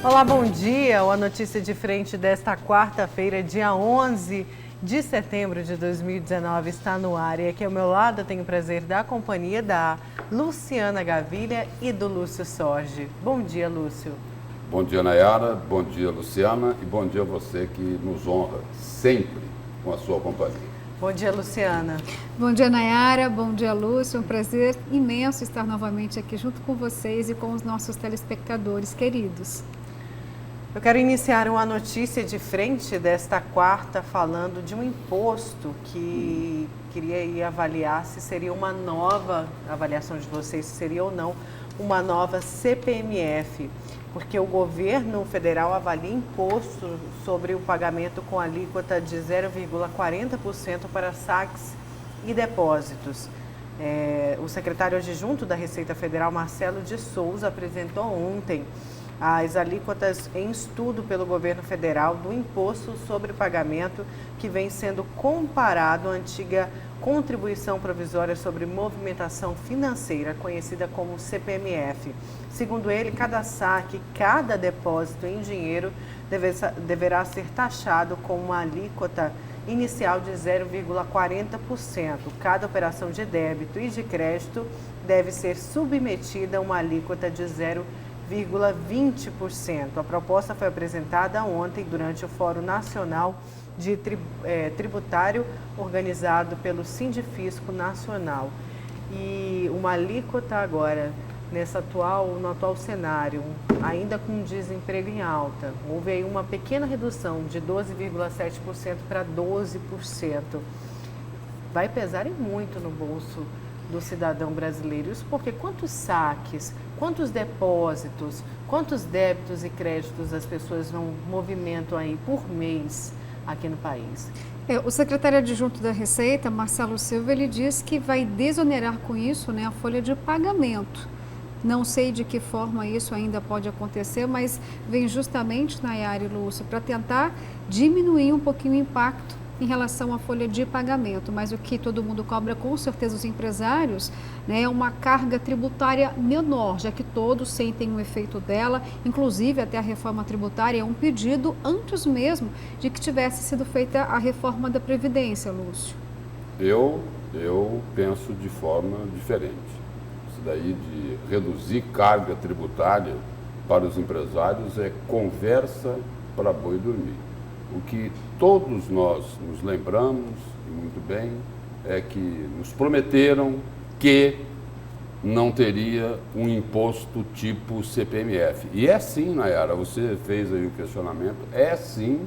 Olá, bom dia. A notícia de frente desta quarta-feira, dia 11 de setembro de 2019, está no ar. E aqui ao meu lado eu tenho o prazer da companhia da Luciana Gavilha e do Lúcio Sorge. Bom dia, Lúcio. Bom dia, Nayara. Bom dia, Luciana. E bom dia a você que nos honra sempre com a sua companhia. Bom dia, Luciana. Bom dia, Nayara. Bom dia, Lúcio. Um prazer imenso estar novamente aqui junto com vocês e com os nossos telespectadores queridos. Eu quero iniciar uma notícia de frente desta quarta falando de um imposto que queria ir avaliar se seria uma nova, avaliação de vocês, se seria ou não uma nova CPMF, porque o governo federal avalia imposto sobre o pagamento com alíquota de 0,40% para saques e depósitos. O secretário adjunto da Receita Federal, Marcelo de Souza, apresentou ontem as alíquotas em estudo pelo governo federal do imposto sobre pagamento que vem sendo comparado à antiga Contribuição Provisória sobre Movimentação Financeira, conhecida como CPMF. Segundo ele, cada saque, cada depósito em dinheiro deverá ser taxado com uma alíquota inicial de 0,40%. Cada operação de débito e de crédito deve ser submetida a uma alíquota de 0,20%. A proposta foi apresentada ontem durante o Fórum Nacional de Tributário organizado pelo Sindifisco Nacional. E uma alíquota agora, no atual cenário, ainda com desemprego em alta, houve aí uma pequena redução de 12,7% para 12%. Vai pesar e muito no bolso do cidadão brasileiro. Isso porque quantos saques, quantos depósitos, quantos débitos e créditos as pessoas não movimentam aí por mês aqui no país? O secretário adjunto da Receita, Marcelo Silva, ele diz que vai desonerar com isso, a folha de pagamento. Não sei de que forma isso ainda pode acontecer, mas vem justamente, Nayara e Lúcio, para tentar diminuir um pouquinho o impacto em relação à folha de pagamento, mas o que todo mundo cobra, com certeza os empresários, é uma carga tributária menor, já que todos sentem o efeito dela, inclusive até a reforma tributária é um pedido antes mesmo de que tivesse sido feita a reforma da Previdência, Lúcio. Eu penso de forma diferente. Isso daí de reduzir carga tributária para os empresários é conversa para boi dormir. O que todos nós nos lembramos, e muito bem, é que nos prometeram que não teria um imposto tipo CPMF. E é sim, Nayara, você fez aí o questionamento, é sim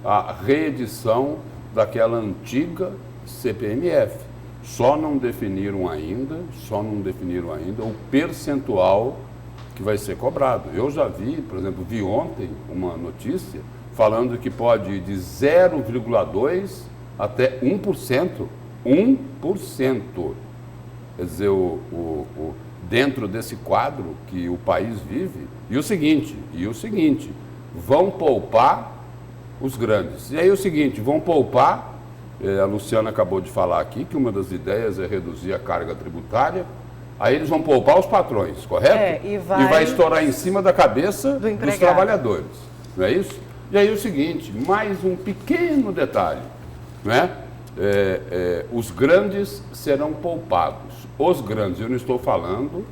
a reedição daquela antiga CPMF. Só não definiram ainda o percentual que vai ser cobrado. Eu já vi, por exemplo, vi ontem uma notícia falando que pode ir de 0,2% até 1%. 1%. Quer dizer, dentro desse quadro que o país vive. E o seguinte, vão poupar os grandes. E aí o seguinte, vão poupar, a Luciana acabou de falar aqui, que uma das ideias é reduzir a carga tributária. Aí eles vão poupar os patrões, correto? E vai estourar em cima da cabeça dos trabalhadores. Não é isso? E aí o seguinte, mais um pequeno detalhe, os grandes serão poupados. Os grandes, eu não estou falando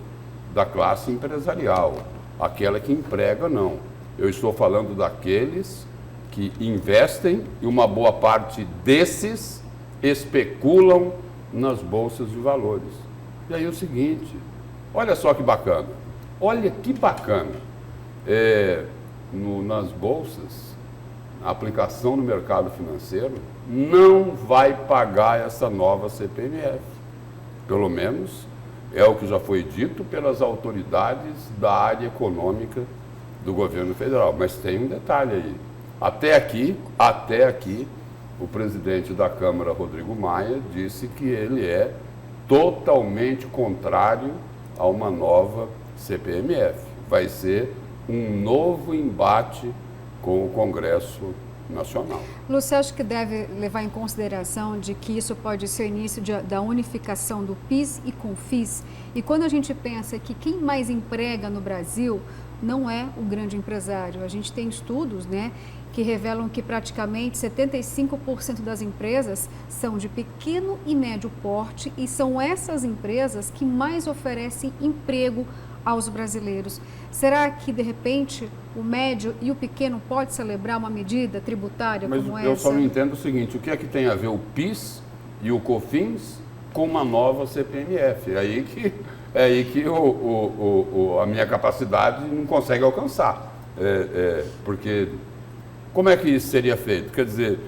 da classe empresarial, aquela que emprega, não. Eu estou falando daqueles que investem e uma boa parte desses especulam nas bolsas de valores. E aí o seguinte, olha só que bacana, nas bolsas, a aplicação no mercado financeiro não vai pagar essa nova CPMF. Pelo menos é o que já foi dito pelas autoridades da área econômica do governo federal. Mas tem um detalhe aí. Até aqui, o presidente da Câmara, Rodrigo Maia, disse que ele é totalmente contrário a uma nova CPMF. Vai ser um novo embate com o Congresso Nacional. Lúcio, acho que deve levar em consideração de que isso pode ser o início da unificação do PIS e CONFIS. E quando a gente pensa que quem mais emprega no Brasil, não é o grande empresário. A gente tem estudos, né, que revelam que praticamente 75% das empresas são de pequeno e médio porte e são essas empresas que mais oferecem emprego aos brasileiros. Será que, de repente, o médio e o pequeno pode celebrar uma medida tributária como essa? Eu só não entendo o seguinte, o que é que tem a ver o PIS e o COFINS com uma nova CPMF? É aí que a minha capacidade não consegue alcançar. Porque como é que isso seria feito? Quer dizer,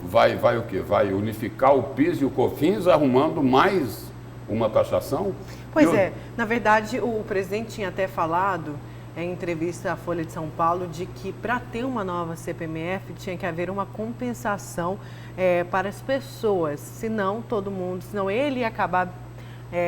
vai o quê? Vai unificar o PIS e o COFINS arrumando mais uma taxação? Pois é, na verdade o presidente tinha até falado em entrevista à Folha de São Paulo de que para ter uma nova CPMF tinha que haver uma compensação para as pessoas, senão ele ia acabar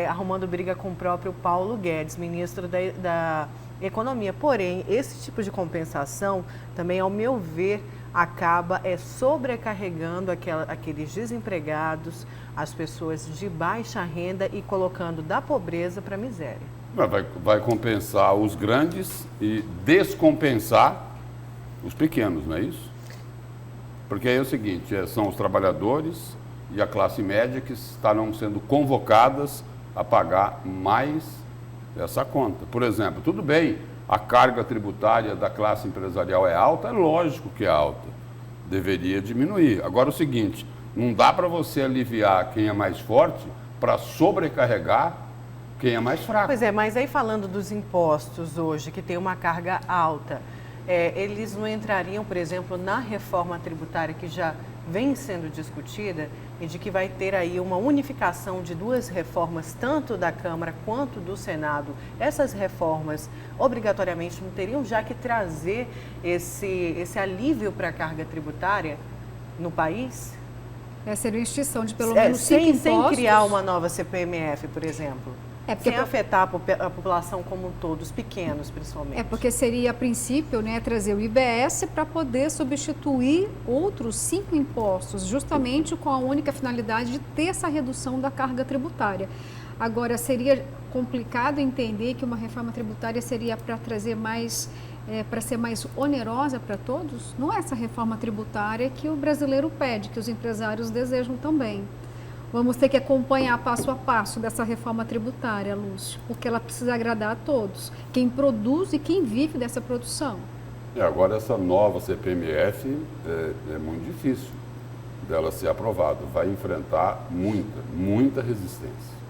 arrumando briga com o próprio Paulo Guedes, ministro da Economia. Porém, esse tipo de compensação também, ao meu ver, acaba sobrecarregando aqueles desempregados, as pessoas de baixa renda e colocando da pobreza para a miséria. Vai compensar os grandes e descompensar os pequenos, não é isso? Porque aí é o seguinte, são os trabalhadores e a classe média que estarão sendo convocadas a pagar mais essa conta. Por exemplo, tudo bem, a carga tributária da classe empresarial é alta, é lógico que é alta, deveria diminuir. Agora o seguinte, não dá para você aliviar quem é mais forte para sobrecarregar quem é mais fraco. Pois é, mas aí falando dos impostos hoje, que tem uma carga alta, eles não entrariam, por exemplo, na reforma tributária que já vem sendo discutida e de que vai ter aí uma unificação de duas reformas, tanto da Câmara quanto do Senado. Essas reformas, obrigatoriamente, não teriam já que trazer esse alívio para a carga tributária no país? Seria uma extinção de pelo menos 5 impostos. Sem criar uma nova CPMF, por exemplo. Porque sem afetar a população como um todo, os pequenos principalmente. Porque seria, a princípio, trazer o IBS para poder substituir outros 5 impostos, justamente com a única finalidade de ter essa redução da carga tributária. Agora, seria complicado entender que uma reforma tributária seria para trazer mais, para ser mais onerosa para todos? Não é essa reforma tributária que o brasileiro pede, que os empresários desejam também. Vamos ter que acompanhar passo a passo dessa reforma tributária, Lúcio, porque ela precisa agradar a todos, quem produz e quem vive dessa produção. Agora essa nova CPMF é muito difícil dela ser aprovada, vai enfrentar muita resistência.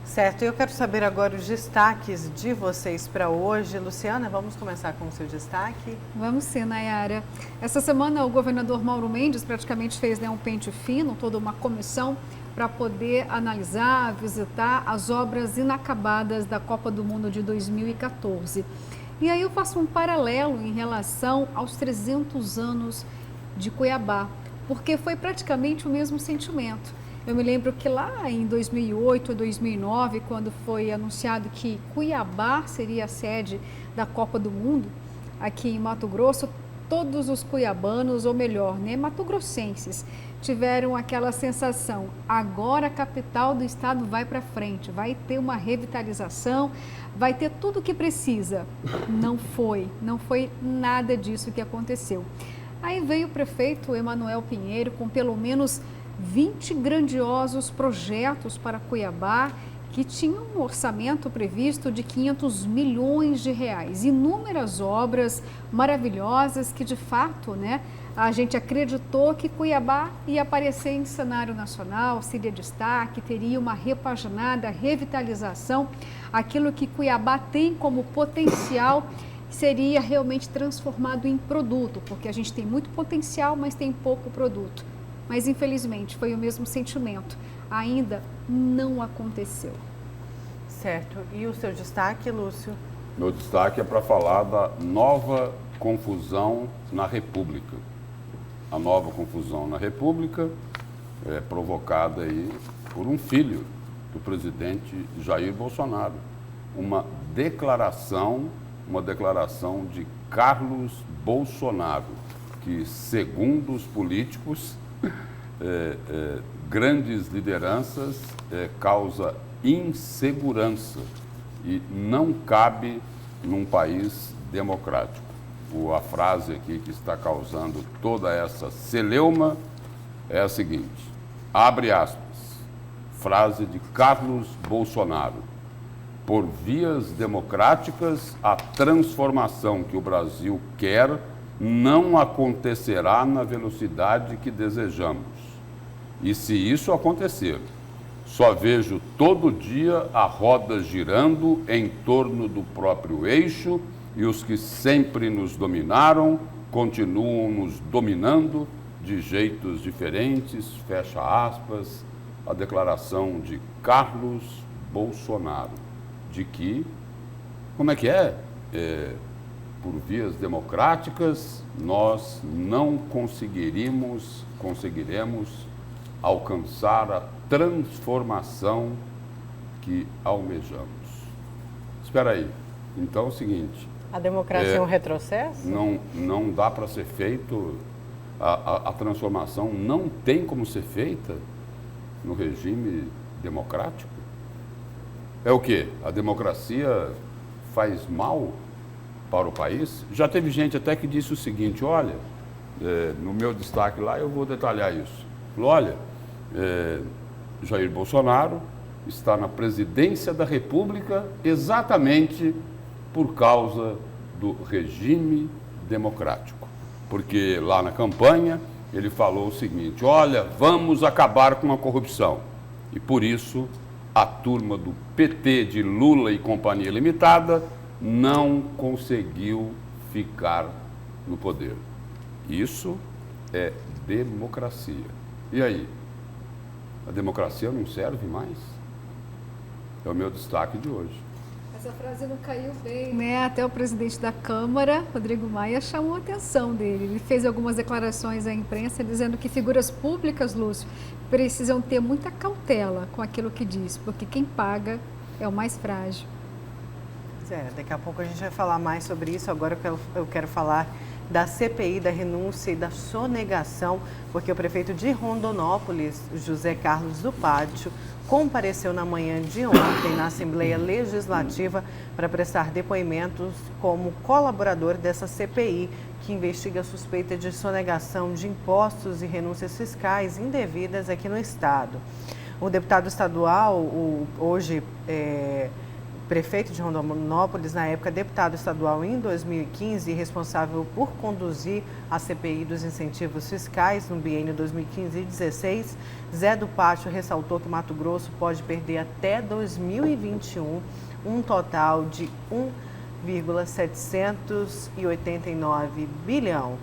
Certo, eu quero saber agora os destaques de vocês para hoje. Luciana, vamos começar com o seu destaque? Vamos sim, Nayara. Essa semana o governador Mauro Mendes praticamente fez um pente fino, toda uma comissão para poder analisar, visitar as obras inacabadas da Copa do Mundo de 2014. E aí eu faço um paralelo em relação aos 300 anos de Cuiabá, porque foi praticamente o mesmo sentimento. Eu me lembro que lá em 2008 ou 2009, quando foi anunciado que Cuiabá seria a sede da Copa do Mundo, aqui em Mato Grosso, todos os cuiabanos, ou melhor, mato-grossenses, tiveram aquela sensação, agora a capital do estado vai para frente, vai ter uma revitalização, vai ter tudo o que precisa. Não foi nada disso que aconteceu. Aí veio o prefeito Emanuel Pinheiro com pelo menos 20 grandiosos projetos para Cuiabá, que tinham um orçamento previsto de 500 milhões de reais. Inúmeras obras maravilhosas que, de fato, a gente acreditou que Cuiabá ia aparecer em cenário nacional, seria destaque, teria uma repaginada, revitalização. Aquilo que Cuiabá tem como potencial seria realmente transformado em produto, porque a gente tem muito potencial, mas tem pouco produto. Mas, infelizmente, foi o mesmo sentimento. Ainda não aconteceu. Certo. E o seu destaque, Lúcio? Meu destaque é para falar da nova confusão na República. A nova confusão na República é provocada aí por um filho do presidente Jair Bolsonaro. Uma declaração de Carlos Bolsonaro, que, segundo os políticos, grandes lideranças causa insegurança e não cabe num país democrático. A frase aqui que está causando toda essa celeuma é a seguinte, abre aspas, frase de Carlos Bolsonaro. Por vias democráticas, a transformação que o Brasil quer não acontecerá na velocidade que desejamos. E se isso acontecer, só vejo todo dia a roda girando em torno do próprio eixo e os que sempre nos dominaram continuam nos dominando de jeitos diferentes, fecha aspas, a declaração de Carlos Bolsonaro, de que, como é que é? Por vias democráticas, nós não conseguiremos alcançar a transformação que almejamos. Espera aí, então é o seguinte... A democracia é um retrocesso? Não dá para ser feito, a transformação não tem como ser feita no regime democrático? É o quê? A democracia faz mal para o país? Já teve gente até que disse o seguinte, olha, no meu destaque lá eu vou detalhar isso. Falou, olha, Jair Bolsonaro está na presidência da República exatamente por causa do regime democrático. Porque lá na campanha ele falou o seguinte, olha, vamos acabar com a corrupção. E por isso a turma do PT de Lula e Companhia Limitada não conseguiu ficar no poder. Isso é democracia. E aí? A democracia não serve mais? É o meu destaque de hoje. Essa frase não caiu bem, né? Até o presidente da Câmara, Rodrigo Maia, chamou a atenção dele. Ele fez algumas declarações à imprensa dizendo que figuras públicas, Lúcio, precisam ter muita cautela com aquilo que diz, porque quem paga é o mais frágil. Daqui a pouco a gente vai falar mais sobre isso. Agora eu quero falar da CPI, da renúncia e da sonegação, porque o prefeito de Rondonópolis, José Carlos do Pátio, compareceu na manhã de ontem na Assembleia Legislativa para prestar depoimentos como colaborador dessa CPI, que investiga a suspeita de sonegação de impostos e renúncias fiscais indevidas aqui no Estado. O deputado estadual, hoje prefeito de Rondonópolis, na época deputado estadual em 2015, responsável por conduzir a CPI dos incentivos fiscais no biênio 2015-16, Zé do Pátio ressaltou que Mato Grosso pode perder até 2021 um total de 1,789 bilhão.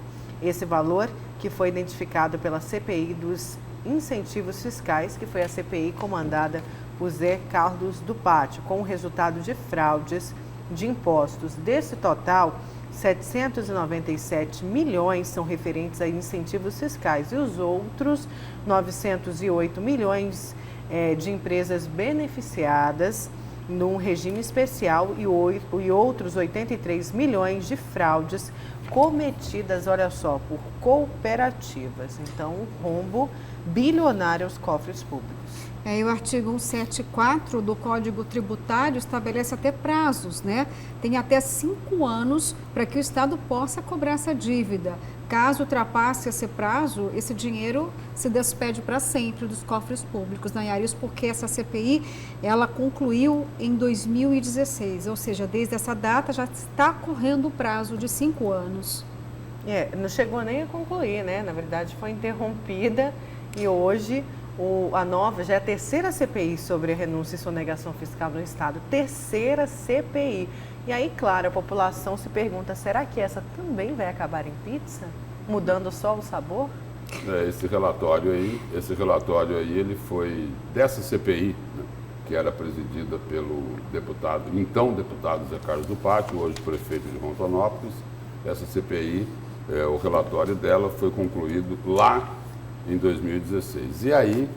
Esse valor que foi identificado pela CPI dos incentivos fiscais, que foi a CPI comandada por Zé Carlos do Pátio, com o resultado de fraudes de impostos. Desse total, 797 milhões são referentes a incentivos fiscais e os outros 908 milhões de empresas beneficiadas num regime especial e outros 83 milhões de fraudes cometidas, olha só, por cooperativas. Então, um rombo bilionário aos cofres públicos. E o artigo 174 do Código Tributário estabelece até prazos, né? Tem até 5 anos para que o Estado possa cobrar essa dívida. Caso ultrapasse esse prazo, esse dinheiro se despede para sempre dos cofres públicos, Nayara. Isso porque essa CPI, ela concluiu em 2016, ou seja, desde essa data já está correndo o prazo de 5 anos. Não chegou nem a concluir, né? Na verdade, foi interrompida e hoje... A nova, já é a terceira CPI sobre a renúncia e sonegação fiscal no Estado. Terceira CPI. E aí, claro, a população se pergunta, será que essa também vai acabar em pizza? Mudando só o sabor? Esse relatório aí, ele foi dessa CPI, né, que era presidida pelo então deputado Zé Carlos do Pátio, hoje prefeito de Rondonópolis. Essa CPI, o relatório dela foi concluído lá em 2016. E aí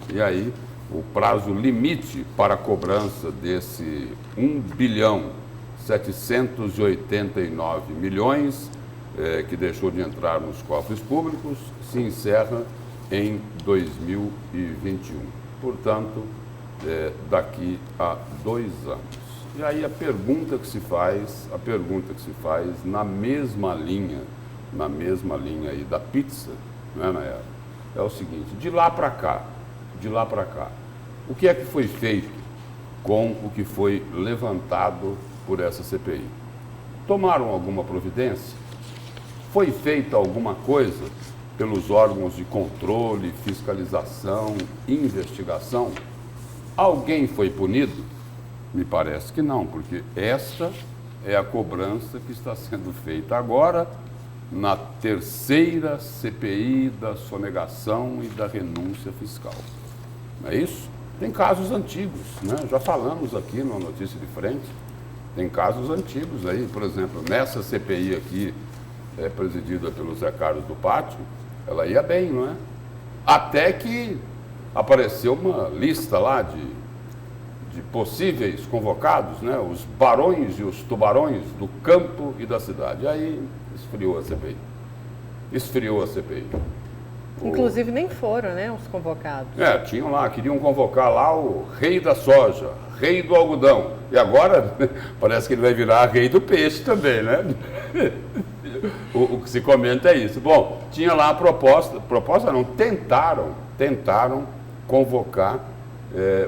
o prazo limite para a cobrança desse 1,789 bilhões que deixou de entrar nos cofres públicos se encerra em 2021. Portanto, daqui a 2 anos. E aí a pergunta que se faz na mesma linha aí da pizza, não é, Nayara? É o seguinte, de lá para cá, o que é que foi feito com o que foi levantado por essa CPI? Tomaram alguma providência? Foi feita alguma coisa pelos órgãos de controle, fiscalização, investigação? Alguém foi punido? Me parece que não, porque esta é a cobrança que está sendo feita agora na terceira CPI da sonegação e da renúncia fiscal. Não é isso? Tem casos antigos, né? Já falamos aqui no Notícia de Frente, tem casos antigos aí, por exemplo, nessa CPI aqui, presidida pelo Zé Carlos do Pátio, ela ia bem, não é? Até que apareceu uma lista lá de possíveis convocados, né? Os barões e os tubarões do campo e da cidade. Aí esfriou a CPI. Inclusive nem foram, né, os convocados. Tinham lá, queriam convocar lá o rei da soja, rei do algodão. E agora parece que ele vai virar rei do peixe também, né? O que se comenta é isso. Bom, tinha lá a proposta não, tentaram convocar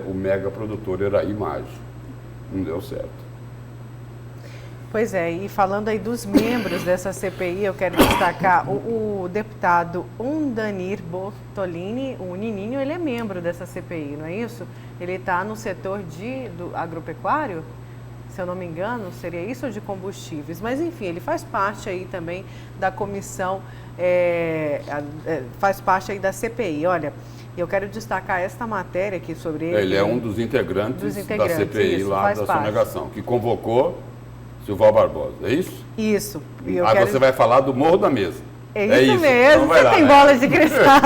o mega produtor Eraí Maggi. Não deu certo. Pois é, e falando aí dos membros dessa CPI, eu quero destacar o deputado Undanir Bortolini, o Nininho, ele é membro dessa CPI, não é isso? Ele está no setor do agropecuário, se eu não me engano, seria isso, ou de combustíveis? Mas enfim, ele faz parte aí também da comissão, faz parte aí da CPI. Olha, eu quero destacar esta matéria aqui sobre ele. Ele é um dos integrantes da CPI isso, lá da sonegação, que convocou Silval Barbosa, é isso? Isso. Você vai falar do Morro da Mesa. É isso mesmo, então você tem bola de cristal.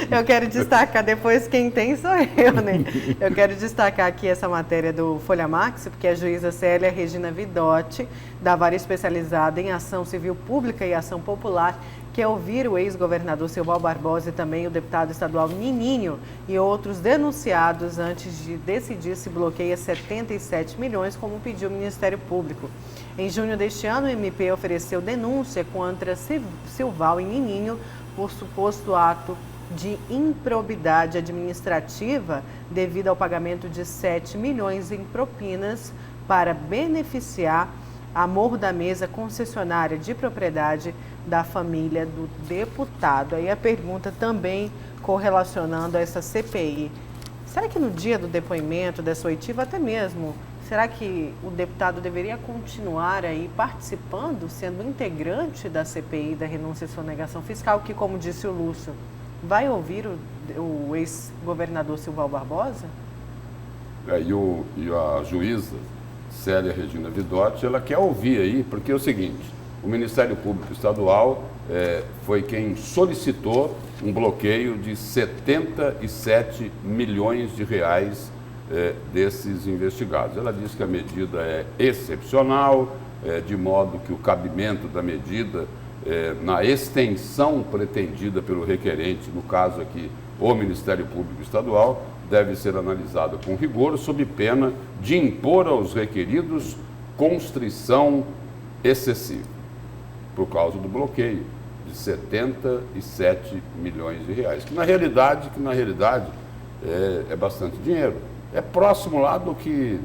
Eu quero destacar, depois quem tem sou eu, né? Eu quero destacar aqui essa matéria do Folha Max, porque a juíza Célia Regina Vidotti, da Vara Especializada em Ação Civil Pública e Ação Popular, quer ouvir o ex-governador Silval Barbosa e também o deputado estadual Nininho e outros denunciados antes de decidir se bloqueia 77 milhões, como pediu o Ministério Público. Em junho deste ano, o MP ofereceu denúncia contra Silval e Nininho por suposto ato de improbidade administrativa devido ao pagamento de 7 milhões em propinas para beneficiar a Morro da Mesa, concessionária de propriedade da família do deputado. Aí a pergunta também correlacionando a essa CPI. Será que no dia do depoimento dessa oitiva, até mesmo, será que o deputado deveria continuar aí participando, sendo integrante da CPI da renúncia e sonegação fiscal, que, como disse o Lúcio, vai ouvir o ex-governador Silval Barbosa? E a juíza Célia Regina Vidotti, ela quer ouvir aí, porque é o seguinte, o Ministério Público Estadual foi quem solicitou um bloqueio de 77 milhões de reais desses investigados. Ela diz que a medida é excepcional, de modo que o cabimento da medida na extensão pretendida pelo requerente, no caso aqui o Ministério Público Estadual, deve ser analisado com rigor, sob pena de impor aos requeridos constrição excessiva, por causa do bloqueio de 77 milhões de reais, que na realidade é bastante dinheiro. É próximo lá do que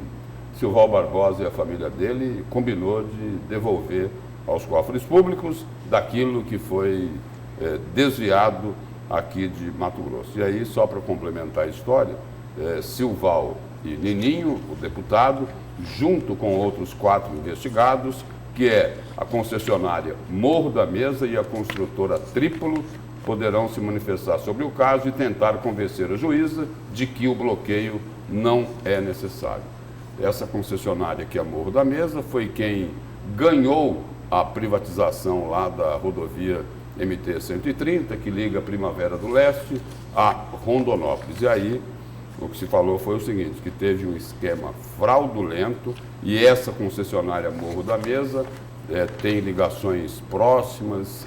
Silval Barbosa e a família dele combinou de devolver aos cofres públicos daquilo que foi desviado aqui de Mato Grosso. E aí, só para complementar a história, Silval e Nininho, o deputado, junto com outros 4 investigados, que é a concessionária Morro da Mesa e a construtora Trípolo, poderão se manifestar sobre o caso e tentar convencer a juíza de que o bloqueio não é necessário. Essa concessionária, que é a Morro da Mesa, foi quem ganhou a privatização lá da rodovia MT-130, que liga a Primavera do Leste a Rondonópolis. E aí, o que se falou foi o seguinte, que teve um esquema fraudulento e essa concessionária Morro da Mesa tem ligações próximas,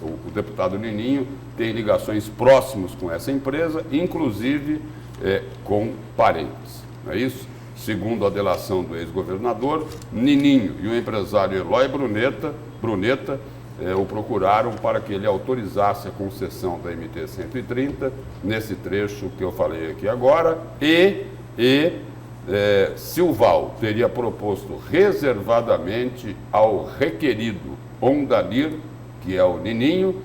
o deputado Nininho tem ligações próximas com essa empresa, inclusive com parentes, não é isso? Segundo a delação do ex-governador, Nininho e o empresário Eloy Bruneta o procuraram para que ele autorizasse a concessão da MT-130 nesse trecho que eu falei aqui agora Silval teria proposto reservadamente ao requerido Ondanir, que é o Nininho,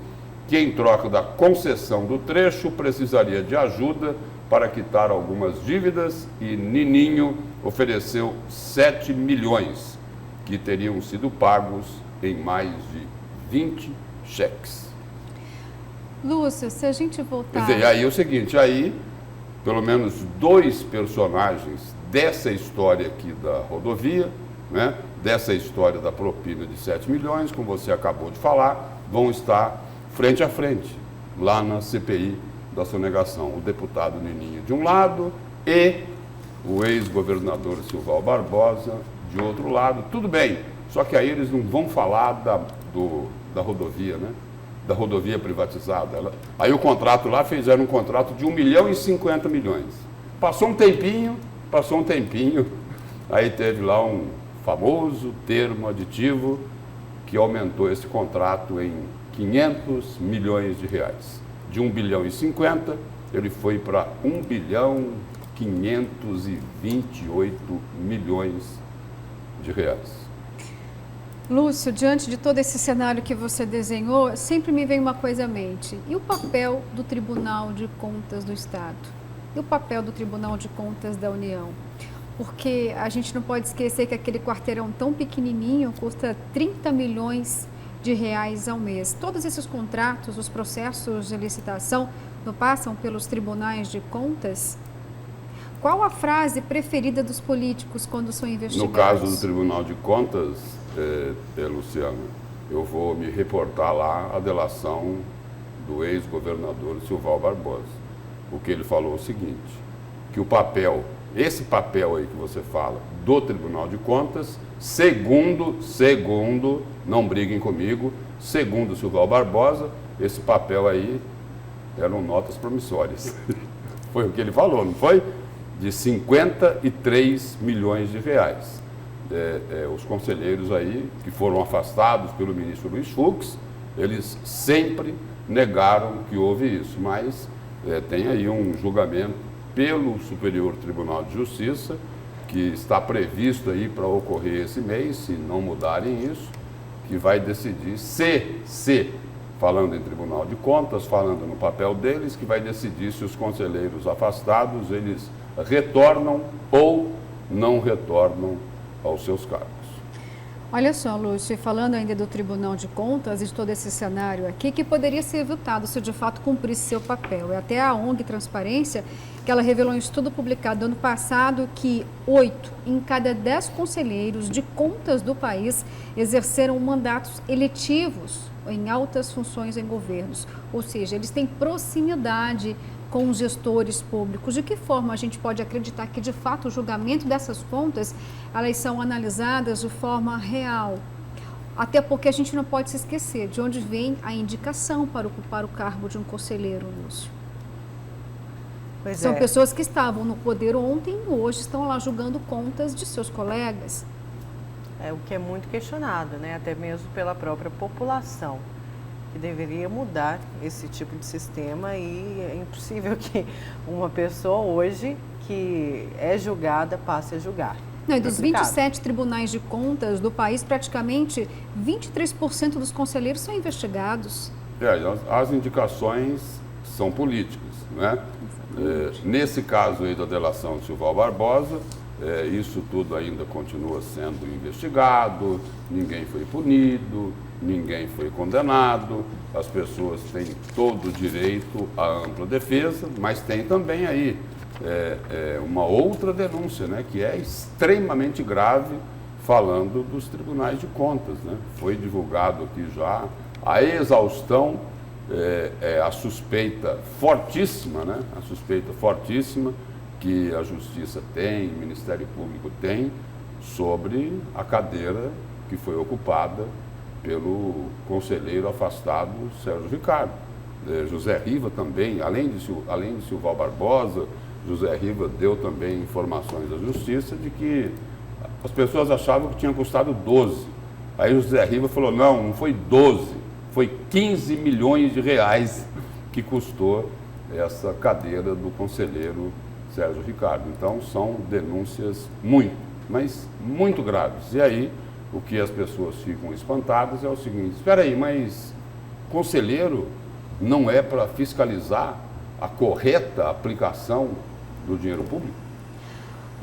que em troca da concessão do trecho precisaria de ajuda para quitar algumas dívidas e Nininho ofereceu 7 milhões, que teriam sido pagos em mais de 20 cheques. Lúcio, se a gente voltar... Quer dizer, aí é o seguinte, aí pelo menos 2 personagens dessa história aqui da rodovia, né, dessa história da propina de 7 milhões, como você acabou de falar, vão estar frente a frente, lá na CPI da sonegação. O deputado Nininho de um lado e o ex-governador Silval Barbosa de outro lado. Tudo bem, só que aí eles não vão falar da rodovia, né? Da rodovia privatizada. Aí o contrato lá, fizeram um contrato de 1 milhão e 50 milhões. Passou um tempinho, aí teve lá um famoso termo aditivo que aumentou esse contrato em 500 milhões de reais. De 1 bilhão e 50, ele foi para 1 bilhão 528 milhões de reais. Lúcio, diante de todo esse cenário que você desenhou, sempre me vem uma coisa à mente. E o papel do Tribunal de Contas do Estado? E o papel do Tribunal de Contas da União? Porque a gente não pode esquecer que aquele quarteirão tão pequenininho custa 30 milhões de reais ao mês. Todos esses contratos, os processos de licitação, não passam pelos tribunais de contas? Qual a frase preferida dos políticos quando são investigados? No caso do Tribunal de Contas, Luciano, eu vou me reportar lá a delação do ex-governador Silval Barbosa. O que ele falou é o seguinte, que o papel, esse papel aí que você fala, do Tribunal de Contas, segundo, não briguem comigo, segundo Silval Barbosa, esse papel aí eram notas promissórias. Foi o que ele falou, não foi? De 53 milhões de reais. Os conselheiros aí, que foram afastados pelo ministro Luiz Fux, eles sempre negaram que houve isso, mas tem aí um julgamento pelo Superior Tribunal de Justiça, que está previsto aí para ocorrer esse mês, se não mudarem isso, que vai decidir se, falando em Tribunal de Contas, falando no papel deles, que vai decidir se os conselheiros afastados, eles retornam ou não retornam aos seus cargos. Olha só, Lúcio, falando ainda do Tribunal de Contas e de todo esse cenário aqui, que poderia ser evitado se de fato cumprisse seu papel. É até a ONG Transparência que ela revelou um estudo publicado ano passado que 8 em cada 10 conselheiros de contas do país exerceram mandatos eletivos em altas funções em governos. Ou seja, eles têm proximidade com os gestores públicos. De que forma a gente pode acreditar que, de fato, o julgamento dessas contas, elas são analisadas de forma real? Até porque a gente não pode se esquecer de onde vem a indicação para ocupar o cargo de um conselheiro, Lúcio. São pessoas que estavam no poder ontem e hoje estão lá julgando contas de seus colegas. O que é muito questionado, né? Até mesmo pela própria população, que deveria mudar esse tipo de sistema, e é impossível que uma pessoa hoje que é julgada passe a julgar. Não, e dos 27 tribunais de contas do país, praticamente 23% dos conselheiros são investigados. As indicações são políticas, né? Nesse caso aí da delação de Silval Barbosa, isso tudo ainda continua sendo investigado, ninguém foi punido, ninguém foi condenado, as pessoas têm todo o direito à ampla defesa, mas tem também aí uma outra denúncia, né, que é extremamente grave, falando dos tribunais de contas, né? Foi divulgado aqui já a exaustão, a suspeita fortíssima, né? A suspeita fortíssima que a Justiça tem, o Ministério Público tem, sobre a cadeira que foi ocupada pelo conselheiro afastado Sérgio Ricardo. José Riva também, além de Silval Barbosa, José Riva deu também informações à Justiça de que as pessoas achavam que tinha custado 12. Aí o José Riva falou, não foi 12, foi 15 milhões de reais que custou essa cadeira do conselheiro Sérgio Ricardo. Então são denúncias mas muito graves. E aí o que as pessoas ficam espantadas é o seguinte, espera aí, mas conselheiro não é para fiscalizar a correta aplicação do dinheiro público?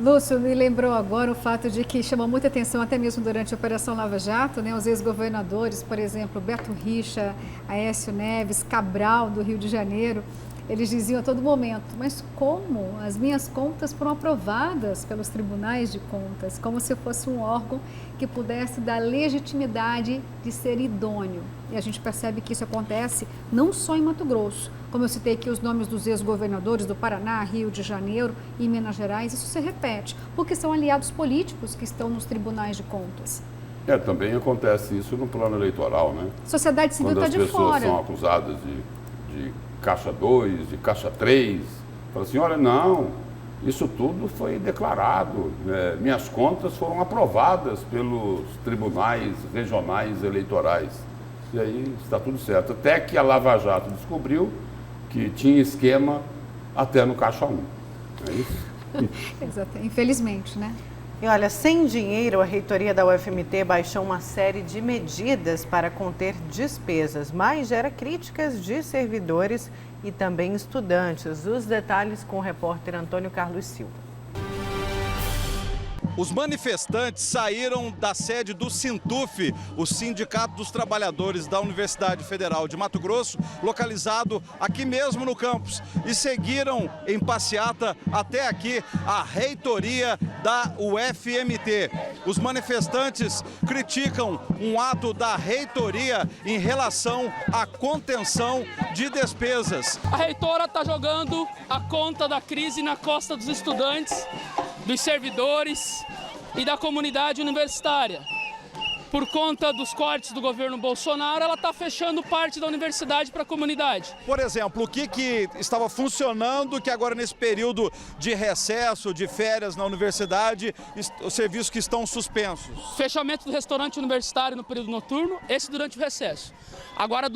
Lúcio, me lembrou agora o fato de que chamou muita atenção, até mesmo durante a Operação Lava Jato, né? Os ex-governadores, por exemplo, Beto Richa, Aécio Neves, Cabral, do Rio de Janeiro, eles diziam a todo momento, mas como as minhas contas foram aprovadas pelos tribunais de contas, como se fosse um órgão que pudesse dar legitimidade de ser idôneo. E a gente percebe que isso acontece não só em Mato Grosso, como eu citei aqui os nomes dos ex-governadores do Paraná, Rio de Janeiro e Minas Gerais, isso se repete, porque são aliados políticos que estão nos tribunais de contas. Também acontece isso no plano eleitoral, né? A sociedade civil está de fora. Quando as pessoas são acusadas de Caixa 2, de Caixa 3, fala assim, olha, não, isso tudo foi declarado, minhas contas foram aprovadas pelos tribunais regionais eleitorais. E aí está tudo certo. Até que a Lava Jato descobriu que tinha esquema até no Caixa 1. É isso? Exato, infelizmente, né? E olha, sem dinheiro, a reitoria da UFMT baixou uma série de medidas para conter despesas, mas gera críticas de servidores e também estudantes. Os detalhes com o repórter Antônio Carlos Silva. Os manifestantes saíram da sede do Sintuf, o Sindicato dos Trabalhadores da Universidade Federal de Mato Grosso, localizado aqui mesmo no campus, e seguiram em passeata até aqui a reitoria da UFMT. Os manifestantes criticam um ato da reitoria em relação à contenção de despesas. A reitora está jogando a conta da crise na costa dos estudantes, dos servidores e da comunidade universitária. Por conta dos cortes do governo Bolsonaro, ela está fechando parte da universidade para a comunidade. Por exemplo, o que estava funcionando, que agora nesse período de recesso, de férias na universidade, os serviços que estão suspensos? Fechamento do restaurante universitário no período noturno, esse durante o recesso. Agora,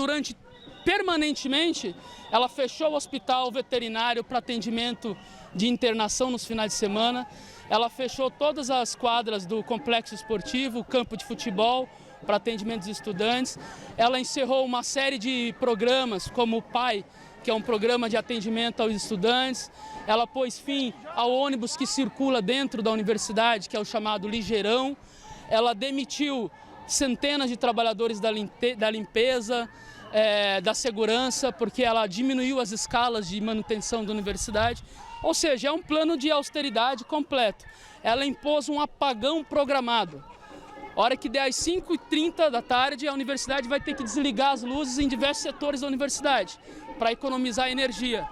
permanentemente, ela fechou o hospital veterinário para atendimento de internação nos finais de semana. Ela fechou todas as quadras do complexo esportivo, campo de futebol para atendimento dos estudantes. Ela encerrou uma série de programas, como o PAI, que é um programa de atendimento aos estudantes. Ela pôs fim ao ônibus que circula dentro da universidade, que é o chamado Ligeirão. Ela demitiu centenas de trabalhadores da limpeza, da segurança, porque ela diminuiu as escalas de manutenção da universidade. Ou seja, é um plano de austeridade completo. Ela impôs um apagão programado. A hora que der às 5h30 da tarde, a universidade vai ter que desligar as luzes em diversos setores da universidade para economizar energia.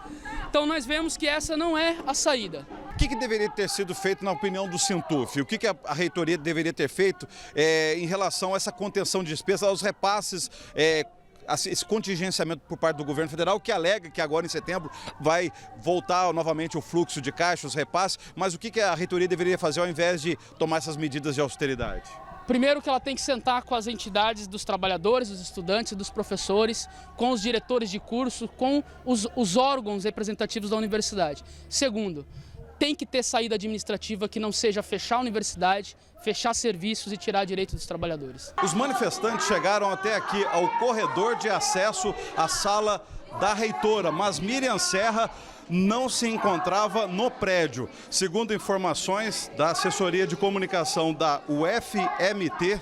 Então nós vemos que essa não é a saída. O que deveria ter sido feito na opinião do Sintuf? O que a reitoria deveria ter feito em relação a essa contenção de despesas, aos repasses, esse contingenciamento por parte do governo federal, que alega que agora em setembro vai voltar novamente o fluxo de caixa, os repasses, mas o que a reitoria deveria fazer ao invés de tomar essas medidas de austeridade? Primeiro que ela tem que sentar com as entidades dos trabalhadores, dos estudantes, dos professores, com os diretores de curso, com os órgãos representativos da universidade. Segundo, tem que ter saída administrativa que não seja fechar a universidade, fechar serviços e tirar direito dos trabalhadores. Os manifestantes chegaram até aqui ao corredor de acesso à sala da reitora, mas Miriam Serra não se encontrava no prédio. Segundo informações da assessoria de comunicação da UFMT,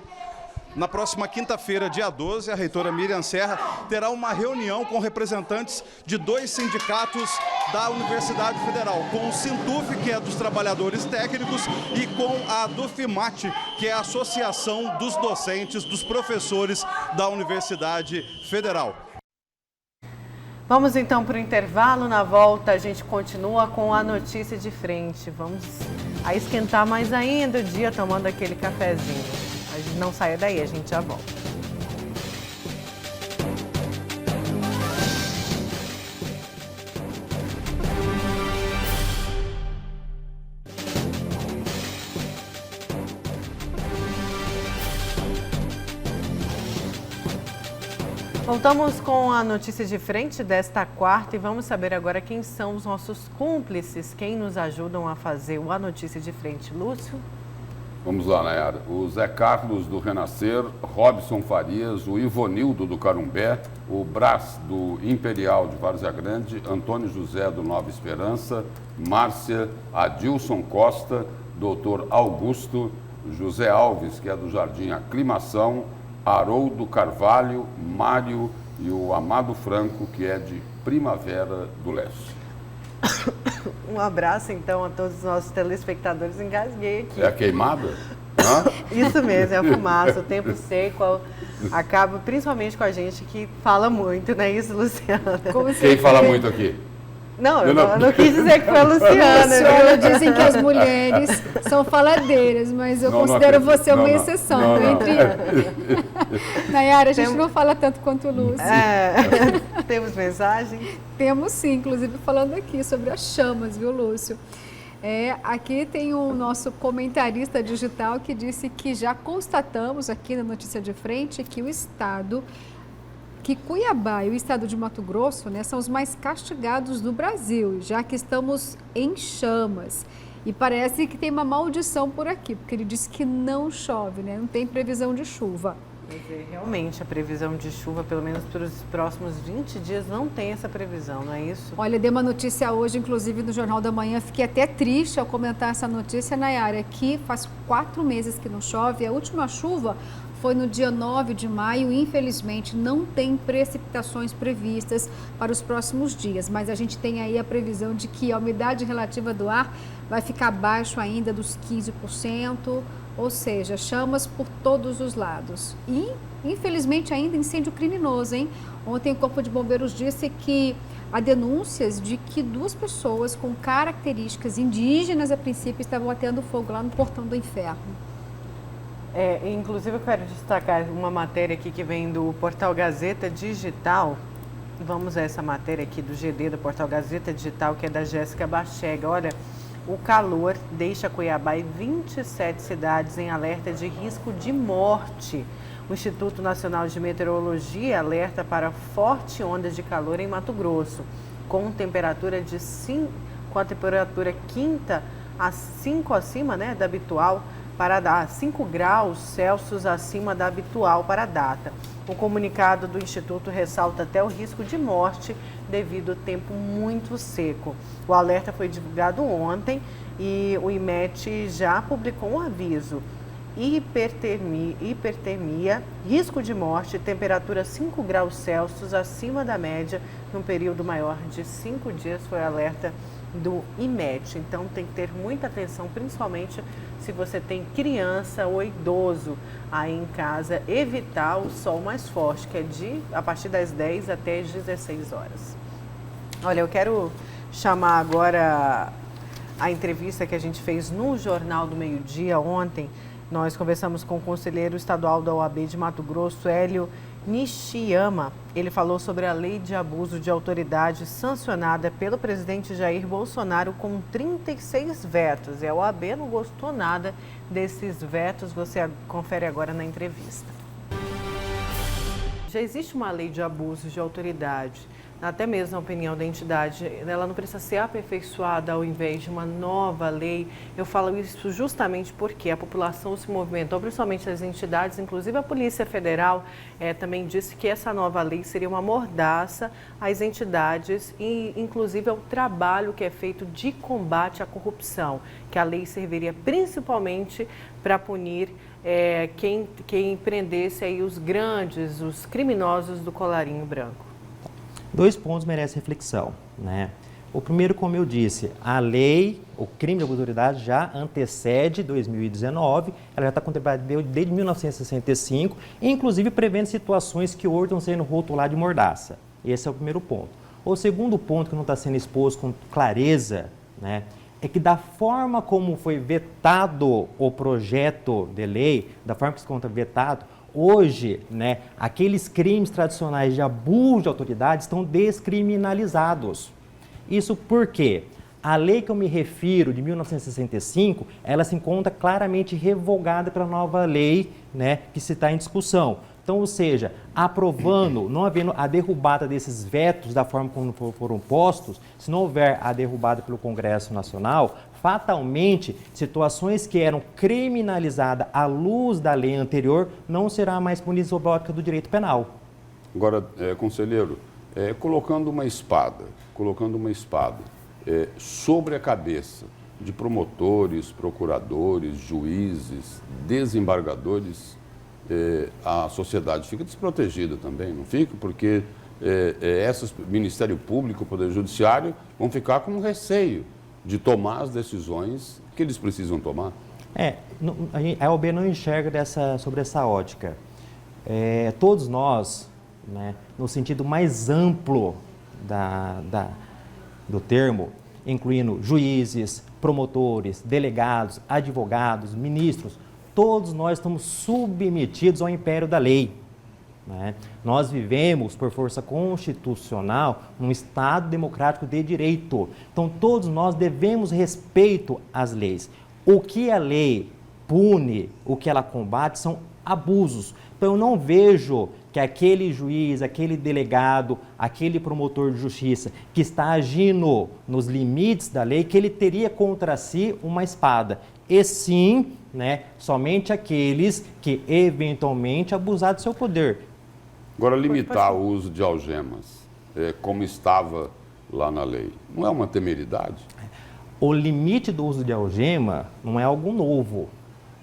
na próxima quinta-feira, dia 12, a reitora Miriam Serra terá uma reunião com representantes de 2 sindicatos da Universidade Federal, com o Sintuf, que é dos trabalhadores técnicos, e com a Dufimate, que é a Associação dos Docentes, dos Professores da Universidade Federal. Vamos então para o intervalo. Na volta a gente continua com a notícia de frente. Vamos a esquentar mais ainda o dia tomando aquele cafezinho. Não saia daí, a gente já volta. Voltamos com a notícia de frente desta quarta e vamos saber agora quem são os nossos cúmplices, quem nos ajudam a fazer a notícia de frente. Lúcio? Vamos lá, Nayara. O Zé Carlos do Renascer, Robson Farias, o Ivonildo do Carumbé, o Brás do Imperial de Várzea Grande, Antônio José do Nova Esperança, Márcia, Adilson Costa, Doutor Augusto, José Alves, que é do Jardim Aclimação, Haroldo Carvalho, Mário e o Amado Franco, que é de Primavera do Leste. Um abraço, então, a todos os nossos telespectadores. Engasguei aqui. É a queimada? Hã? Isso mesmo, é a fumaça, o tempo seco acaba principalmente com a gente que fala muito, não é isso, Luciana? Quem fala muito aqui? Não, eu não quis dizer que foi a Luciana. Senhora, dizem que as mulheres são faladeiras, mas eu considero você uma exceção. Nayara, a gente não fala tanto quanto o Lúcio. Temos mensagem? Temos sim, inclusive falando aqui sobre as chamas, viu, Lúcio? Aqui tem o nosso comentarista digital que disse que já constatamos aqui na Notícia de Frente que o estado... que Cuiabá e o estado de Mato Grosso, né, são os mais castigados do Brasil, já que estamos em chamas. E parece que tem uma maldição por aqui, porque ele disse que não chove, né, não tem previsão de chuva. Realmente, a previsão de chuva, pelo menos para os próximos 20 dias, não tem essa previsão, não é isso? Olha, dei uma notícia hoje, inclusive no Jornal da Manhã, fiquei até triste ao comentar essa notícia, Nayara, que faz 4 meses que não chove, a última chuva foi no dia 9 de maio, infelizmente não tem precipitações previstas para os próximos dias, mas a gente tem aí a previsão de que a umidade relativa do ar vai ficar abaixo ainda dos 15%, ou seja, chamas por todos os lados. E, infelizmente, ainda incêndio criminoso, hein? Ontem o Corpo de Bombeiros disse que há denúncias de que 2 pessoas com características indígenas, a princípio, estavam atendo fogo lá no Portão do Inferno. Inclusive eu quero destacar uma matéria aqui que vem do Portal Gazeta Digital. Vamos a essa matéria aqui do GD, do Portal Gazeta Digital, que é da Jéssica Bachega. Olha, o calor deixa Cuiabá e 27 cidades em alerta de risco de morte. O Instituto Nacional de Meteorologia alerta para forte onda de calor em Mato Grosso, com temperatura quinta a 5 acima, né, da habitual, para dar 5 graus Celsius acima da habitual para a data. O comunicado do Instituto ressalta até o risco de morte devido ao tempo muito seco. O alerta foi divulgado ontem e o IMET já publicou um aviso. Hipertermia, risco de morte, temperatura 5 graus Celsius acima da média num período maior de 5 dias, foi o alerta do IMET. Então tem que ter muita atenção, principalmente se você tem criança ou idoso aí em casa, evitar o sol mais forte, que é a partir das 10 até as 16 horas. Olha, eu quero chamar agora a entrevista que a gente fez no Jornal do Meio-Dia ontem. Nós conversamos com o conselheiro estadual da OAB de Mato Grosso, Hélio Nishiyama. Ele falou sobre a lei de abuso de autoridade sancionada pelo presidente Jair Bolsonaro com 36 vetos. E a OAB não gostou nada desses vetos. Você confere agora na entrevista. Já existe uma lei de abuso de autoridade. Até mesmo na opinião da entidade, ela não precisa ser aperfeiçoada ao invés de uma nova lei. Eu falo isso justamente porque a população se movimentou, principalmente as entidades, inclusive a Polícia Federal também disse que essa nova lei seria uma mordaça às entidades e inclusive ao trabalho que é feito de combate à corrupção, que a lei serviria principalmente para punir quem prendesse aí os grandes, os criminosos do colarinho branco. 2 pontos merecem reflexão, né? O primeiro, como eu disse, a lei, o crime de abuso de autoridade já antecede 2019, ela já está contemplada desde 1965, inclusive prevendo situações que hoje estão sendo rotuladas de mordaça. Esse é o primeiro ponto. O segundo ponto que não está sendo exposto com clareza, né, é que da forma como foi vetado o projeto de lei, da forma que se encontra vetado, hoje, né, aqueles crimes tradicionais de abuso de autoridade estão descriminalizados. Isso porque a lei que eu me refiro, de 1965, ela se encontra claramente revogada pela nova lei, né, que se está em discussão. Então, ou seja, aprovando, não havendo a derrubada desses vetos da forma como foram postos, se não houver a derrubada pelo Congresso Nacional, fatalmente, situações que eram criminalizadas à luz da lei anterior não será mais punidas sob a ótica do direito penal. Agora, conselheiro, colocando uma espada sobre a cabeça de promotores, procuradores, juízes, desembargadores, a sociedade fica desprotegida também, não fica? Porque Ministério Público, Poder Judiciário vão ficar com receio de tomar as decisões que eles precisam tomar. A OAB não enxerga sobre essa ótica. Todos nós, né, no sentido mais amplo do termo, incluindo juízes, promotores, delegados, advogados, ministros, todos nós estamos submetidos ao império da lei. Né? Nós vivemos, por força constitucional, num Estado democrático de direito. Então, todos nós devemos respeito às leis. O que a lei pune, o que ela combate, são abusos. Então, eu não vejo que aquele juiz, aquele delegado, aquele promotor de justiça que está agindo nos limites da lei, que ele teria contra si uma espada. E sim, né, somente aqueles que eventualmente abusar do seu poder. Agora, limitar o uso de algemas, como estava lá na lei, não é uma temeridade? O limite do uso de algema não é algo novo.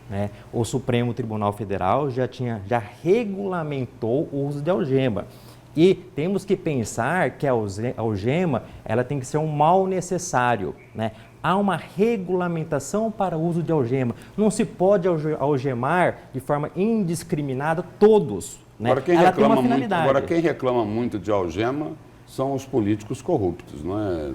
Né? O Supremo Tribunal Federal já regulamentou o uso de algema. E temos que pensar que a algema ela tem que ser um mal necessário. Né? Há uma regulamentação para o uso de algema. Não se pode algemar de forma indiscriminada todos. Né? Ela tem uma finalidade. Agora, quem reclama muito de algema são os políticos corruptos, não é,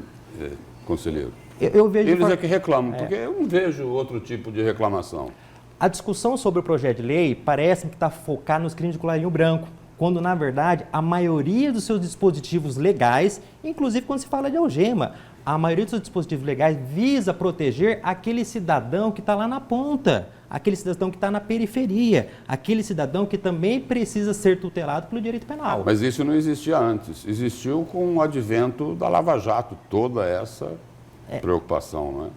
conselheiro? Eu vejo Eles é que reclamam, porque eu não vejo outro tipo de reclamação. A discussão sobre o projeto de lei parece que está focada nos crimes de colarinho branco, quando, na verdade, a maioria dos seus dispositivos legais, inclusive quando se fala de algema, a maioria dos seus dispositivos legais visa proteger aquele cidadão que está lá na ponta, aquele cidadão que está na periferia, aquele cidadão que também precisa ser tutelado pelo direito penal. Mas isso não existia antes. Existiu com o advento da Lava Jato, toda essa preocupação, não é?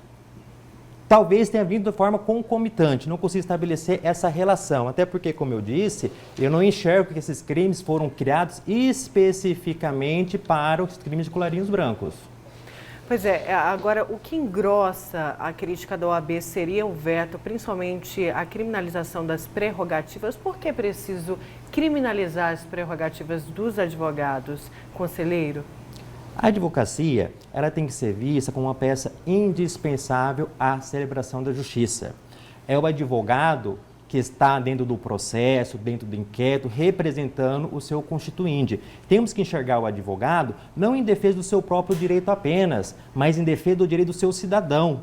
Talvez tenha vindo de forma concomitante, não consigo estabelecer essa relação, até porque, como eu disse, eu não enxergo que esses crimes foram criados especificamente para os crimes de colarinhos brancos. Pois é, agora o que engrossa a crítica da OAB seria o veto, principalmente a criminalização das prerrogativas. Por que é preciso criminalizar as prerrogativas dos advogados, conselheiro? A advocacia, ela tem que ser vista como uma peça indispensável à celebração da justiça. É o advogado que está dentro do processo, dentro do inquérito, representando o seu constituinte. Temos que enxergar o advogado não em defesa do seu próprio direito apenas, mas em defesa do direito do seu cidadão,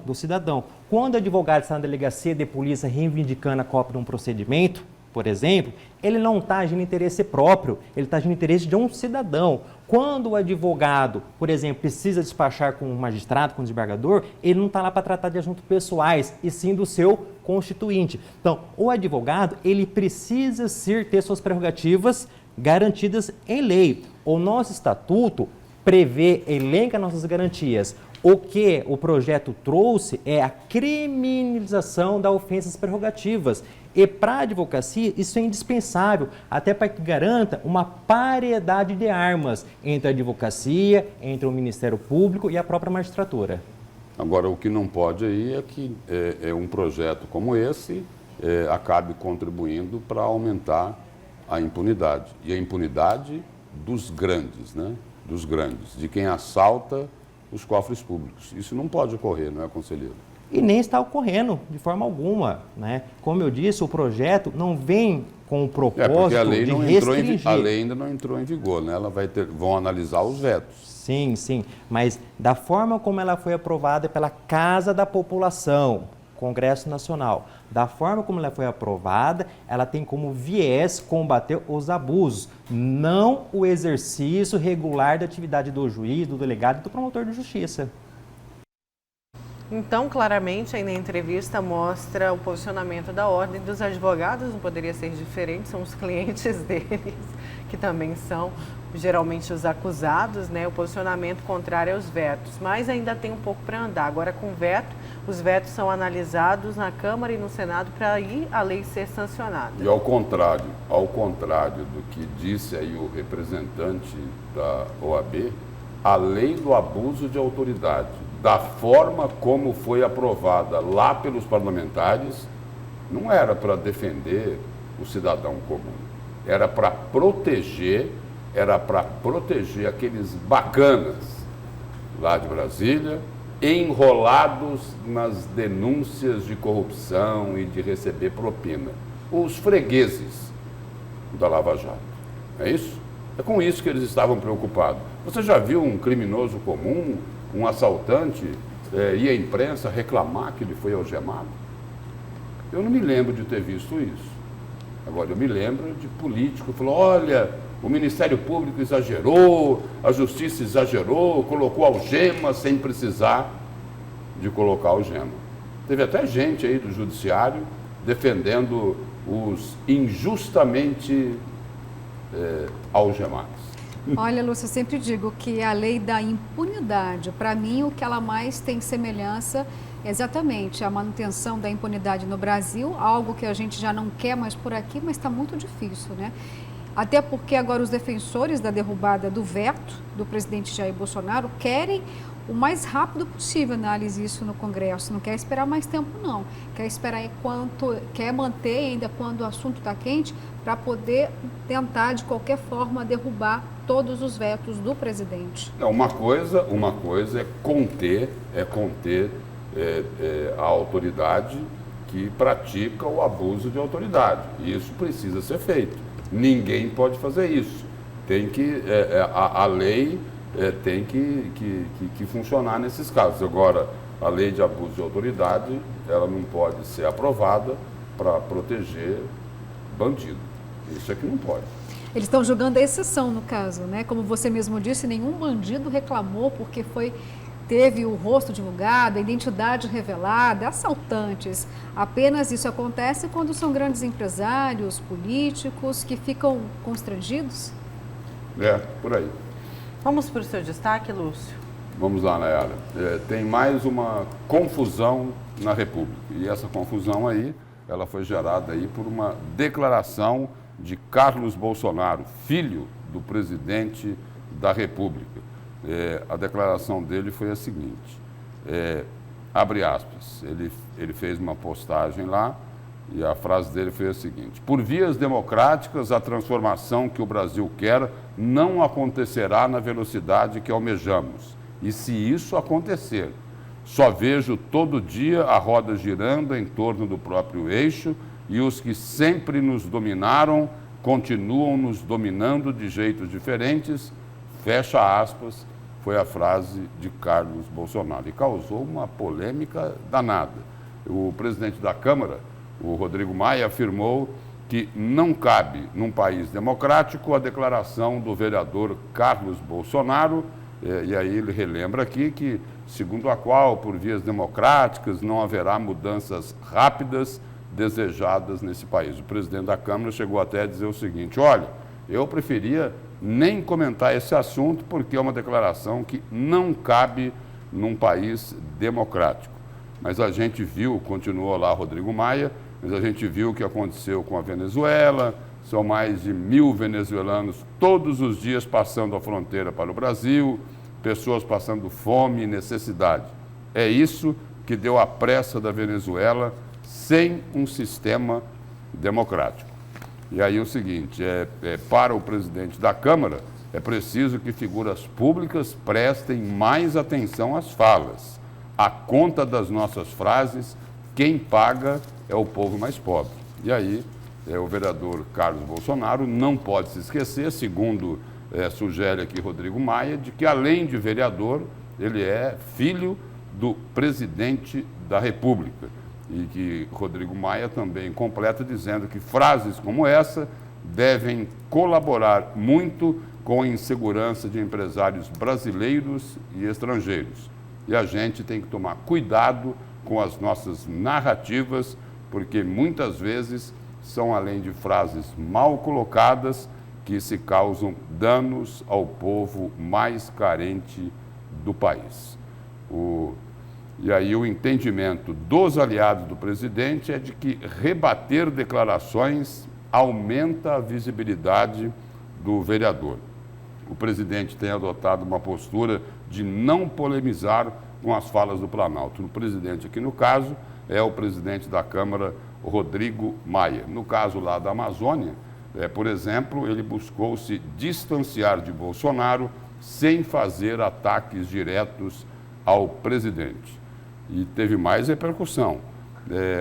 Quando o advogado está na delegacia de polícia reivindicando a cópia de um procedimento, por exemplo, ele não está agindo em interesse próprio, ele está agindo em interesse de um cidadão. Quando o advogado, por exemplo, precisa despachar com um magistrado, com um desembargador, ele não está lá para tratar de assuntos pessoais, e sim do seu constituinte. Então, o advogado, ele precisa sim ter suas prerrogativas garantidas em lei. O nosso estatuto prevê, elenca nossas garantias. O que o projeto trouxe é a criminalização da ofensa às prerrogativas. E para a advocacia, isso é indispensável, até para que garanta uma paridade de armas entre a advocacia, entre o Ministério Público e a própria magistratura. Agora, o que não pode aí é que um projeto como esse acabe contribuindo para aumentar a impunidade. E a impunidade dos grandes, né? Dos grandes, de quem assalta os cofres públicos. Isso não pode ocorrer, não é, conselheiro? E nem está ocorrendo de forma alguma, né? Como eu disse, o projeto não vem com o propósito de restringir. A lei ainda não entrou em vigor, né? Vão analisar os vetos. Sim, mas da forma como ela foi aprovada pela Casa da População, Congresso Nacional, da forma como ela foi aprovada, ela tem como viés combater os abusos, não o exercício regular da atividade do juiz, do delegado e do promotor de justiça. Então, claramente, aí na entrevista mostra o posicionamento da Ordem dos Advogados, não poderia ser diferente, são os clientes deles, que também são geralmente os acusados, né? O posicionamento contrário aos vetos, mas ainda tem um pouco para andar. Agora, com veto, os vetos são analisados na Câmara e no Senado para aí a lei ser sancionada. E ao contrário do que disse aí o representante da OAB, a lei do abuso de autoridade, da forma como foi aprovada lá pelos parlamentares, não era para defender o cidadão comum, era para proteger aqueles bacanas lá de Brasília, enrolados nas denúncias de corrupção e de receber propina. Os fregueses da Lava Jato. É isso? É com isso que eles estavam preocupados. Você já viu um criminoso comum, um assaltante, ir à imprensa reclamar que ele foi algemado? Eu não me lembro de ter visto isso. Agora, eu me lembro de político que falou, olha, o Ministério Público exagerou, a Justiça exagerou, colocou algema sem precisar de colocar algema. Teve até gente aí do Judiciário defendendo os injustamente algemados. Olha, Lúcia, eu sempre digo que a lei da impunidade, para mim, o que ela mais tem semelhança é exatamente a manutenção da impunidade no Brasil, algo que a gente já não quer mais por aqui, mas está muito difícil, né? Até porque agora os defensores da derrubada do veto do presidente Jair Bolsonaro querem o mais rápido possível análise isso no Congresso, não quer esperar mais tempo não, quer manter ainda quando o assunto está quente para poder tentar de qualquer forma derrubar todos os vetos do presidente. Uma coisa é conter a autoridade que pratica o abuso de autoridade. Isso precisa ser feito. Ninguém pode fazer isso. Tem que a lei tem que funcionar nesses casos. Agora, a lei de abuso de autoridade, ela não pode ser aprovada para proteger bandido. Isso é que não pode. Eles estão julgando a exceção no caso, né? Como você mesmo disse, nenhum bandido reclamou porque teve o rosto divulgado, a identidade revelada, assaltantes. Apenas isso acontece quando são grandes empresários, políticos que ficam constrangidos? Por aí. Vamos para o seu destaque, Lúcio? Vamos lá, Nayara. Tem mais uma confusão na República. E essa confusão aí, ela foi gerada aí por uma declaração de Carlos Bolsonaro, filho do presidente da República. A declaração dele foi a seguinte, abre aspas, ele fez uma postagem lá e a frase dele foi a seguinte: por vias democráticas, a transformação que o Brasil quer não acontecerá na velocidade que almejamos. E se isso acontecer, só vejo todo dia a roda girando em torno do próprio eixo e os que sempre nos dominaram continuam nos dominando de jeitos diferentes, fecha aspas, foi a frase de Carlos Bolsonaro. E causou uma polêmica danada. O presidente da Câmara, o Rodrigo Maia, afirmou que não cabe, num país democrático, a declaração do vereador Carlos Bolsonaro, e aí ele relembra aqui que, segundo a qual, por vias democráticas, não haverá mudanças rápidas desejadas nesse país. O presidente da Câmara chegou até a dizer o seguinte: olha, eu preferia nem comentar esse assunto porque é uma declaração que não cabe num país democrático. Mas a gente viu, continuou lá Rodrigo Maia, mas a gente viu o que aconteceu com a Venezuela, são mais de 1.000 venezuelanos todos os dias passando a fronteira para o Brasil, pessoas passando fome e necessidade. É isso que deu a pressa da Venezuela sem um sistema democrático. E aí o seguinte, para o presidente da Câmara, é preciso que figuras públicas prestem mais atenção às falas. A conta das nossas frases, quem paga é o povo mais pobre. E aí, o vereador Carlos Bolsonaro não pode se esquecer, segundo sugere aqui Rodrigo Maia, de que além de vereador, ele é filho do presidente da República. E que Rodrigo Maia também completa dizendo que frases como essa devem colaborar muito com a insegurança de empresários brasileiros e estrangeiros. e a gente tem que tomar cuidado com as nossas narrativas, porque muitas vezes são, além de frases mal colocadas, que se causam danos ao povo mais carente do país. E aí o entendimento dos aliados do presidente é de que rebater declarações aumenta a visibilidade do vereador. O presidente tem adotado uma postura de não polemizar com as falas do Planalto. O presidente aqui, no caso, é o presidente da Câmara, Rodrigo Maia. No caso lá da Amazônia, por exemplo, ele buscou se distanciar de Bolsonaro sem fazer ataques diretos ao presidente. E teve mais repercussão.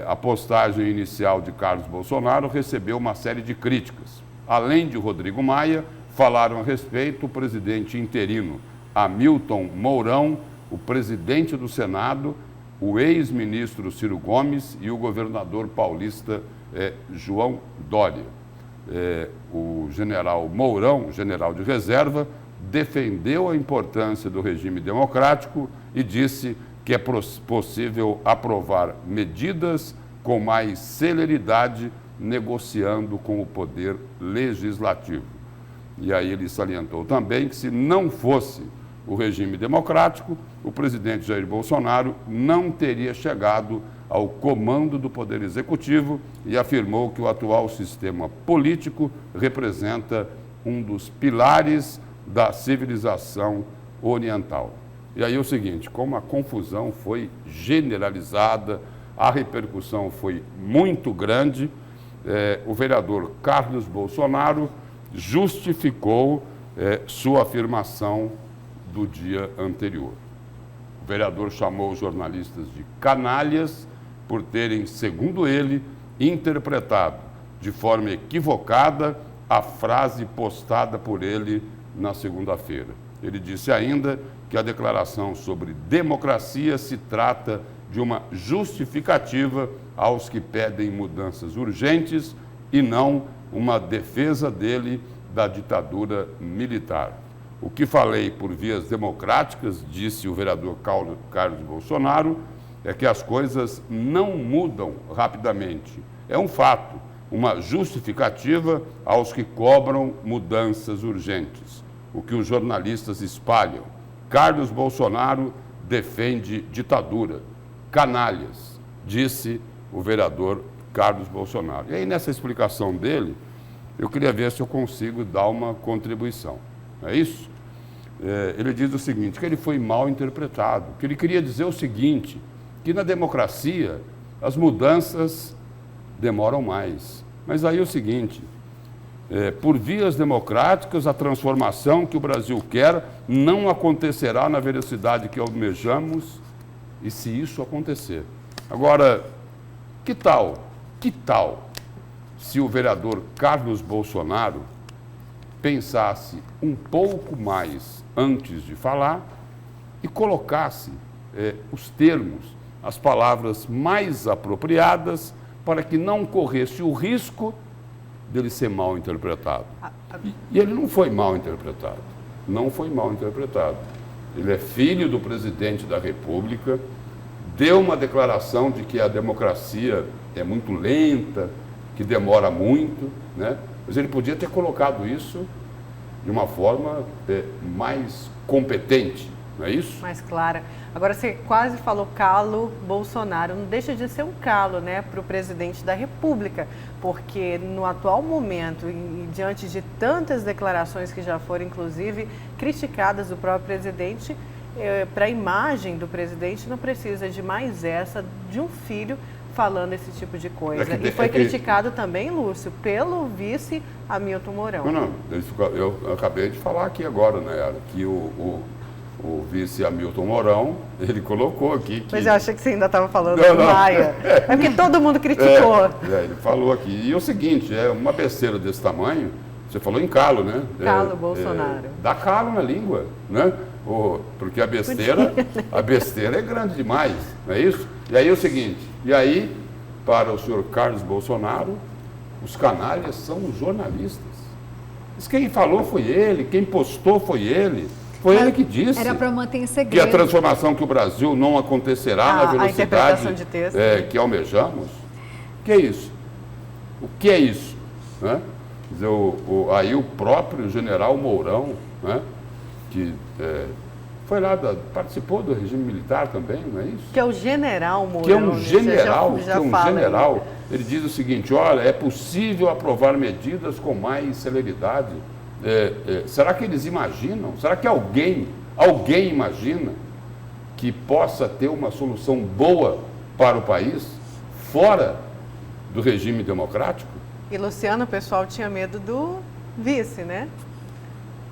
A postagem inicial de Carlos Bolsonaro recebeu uma série de críticas. Além de Rodrigo Maia, falaram a respeito o presidente interino Hamilton Mourão, o presidente do Senado, o ex-ministro Ciro Gomes e o governador paulista João Dória. O general Mourão, general de reserva, defendeu a importância do regime democrático e disse que é possível aprovar medidas com mais celeridade negociando com o poder legislativo. E aí ele salientou também que se não fosse o regime democrático, o presidente Jair Bolsonaro não teria chegado ao comando do Poder Executivo e afirmou que o atual sistema político representa um dos pilares da civilização oriental. E aí é o seguinte, como a confusão foi generalizada, a repercussão foi muito grande, o vereador Carlos Bolsonaro justificou sua afirmação do dia anterior. O vereador chamou os jornalistas de canalhas por terem, segundo ele, interpretado de forma equivocada a frase postada por ele na segunda-feira. Ele disse ainda que a declaração sobre democracia se trata de uma justificativa aos que pedem mudanças urgentes e não uma defesa dele da ditadura militar. O que falei por vias democráticas, disse o vereador Carlos Bolsonaro, é que as coisas não mudam rapidamente. É um fato, uma justificativa aos que cobram mudanças urgentes. O que os jornalistas espalham. Carlos Bolsonaro defende ditadura. Canalhas, disse o vereador Carlos Bolsonaro. E aí, nessa explicação dele, eu queria ver se eu consigo dar uma contribuição. Não é isso? Ele diz o seguinte, que ele foi mal interpretado, que ele queria dizer o seguinte, que na democracia as mudanças demoram mais. Mas aí é o seguinte, por vias democráticas, a transformação que o Brasil quer não acontecerá na velocidade que almejamos, e se isso acontecer. Agora, que tal se o vereador Carlos Bolsonaro pensasse um pouco mais antes de falar e colocasse os termos, as palavras mais apropriadas para que não corresse o risco dele ser mal interpretado. E ele não foi mal interpretado. Não foi mal interpretado. Ele é filho do presidente da República, deu uma declaração de que a democracia é muito lenta, que demora muito, né? Mas ele podia ter colocado isso de uma forma mais competente, não é isso? Mais clara. Agora, você quase falou calo Bolsonaro. Não deixa de ser um calo, né, para o presidente da República, porque no atual momento, e diante de tantas declarações que já foram, inclusive, criticadas do próprio presidente, para a imagem do presidente, não precisa de mais essa de um filho falando esse tipo de coisa. E foi criticado também, Lúcio, pelo vice Hamilton Mourão. Não, eu acabei de falar aqui agora, né, que o vice Hamilton Mourão, ele colocou aqui que... Mas eu achei que você ainda estava falando do Maia. É porque todo mundo criticou. Ele falou aqui. E é o seguinte, uma besteira desse tamanho, você falou em calo, né? Calo Bolsonaro. Dá calo na língua, né? Porque a besteira é grande demais, não é isso? E aí é o seguinte, para o senhor Carlos Bolsonaro, os canalhas são os jornalistas. Mas quem falou foi ele, quem postou foi ele. Foi ele que disse. Era para manter em Que segredo. a transformação que o Brasil não acontecerá na A velocidade interpretação de texto. que almejamos. O que é isso? O que é isso? Né? Quer dizer, aí o próprio general Mourão, né, que foi lá, participou do regime militar também, não é isso? Que é o general Mourão. Que é um general, já ele diz o seguinte: olha, é possível aprovar medidas com mais celeridade. Será que eles imaginam? Será que alguém imagina que possa ter uma solução boa para o país fora do regime democrático? E, Luciano, o pessoal tinha medo do vice, né?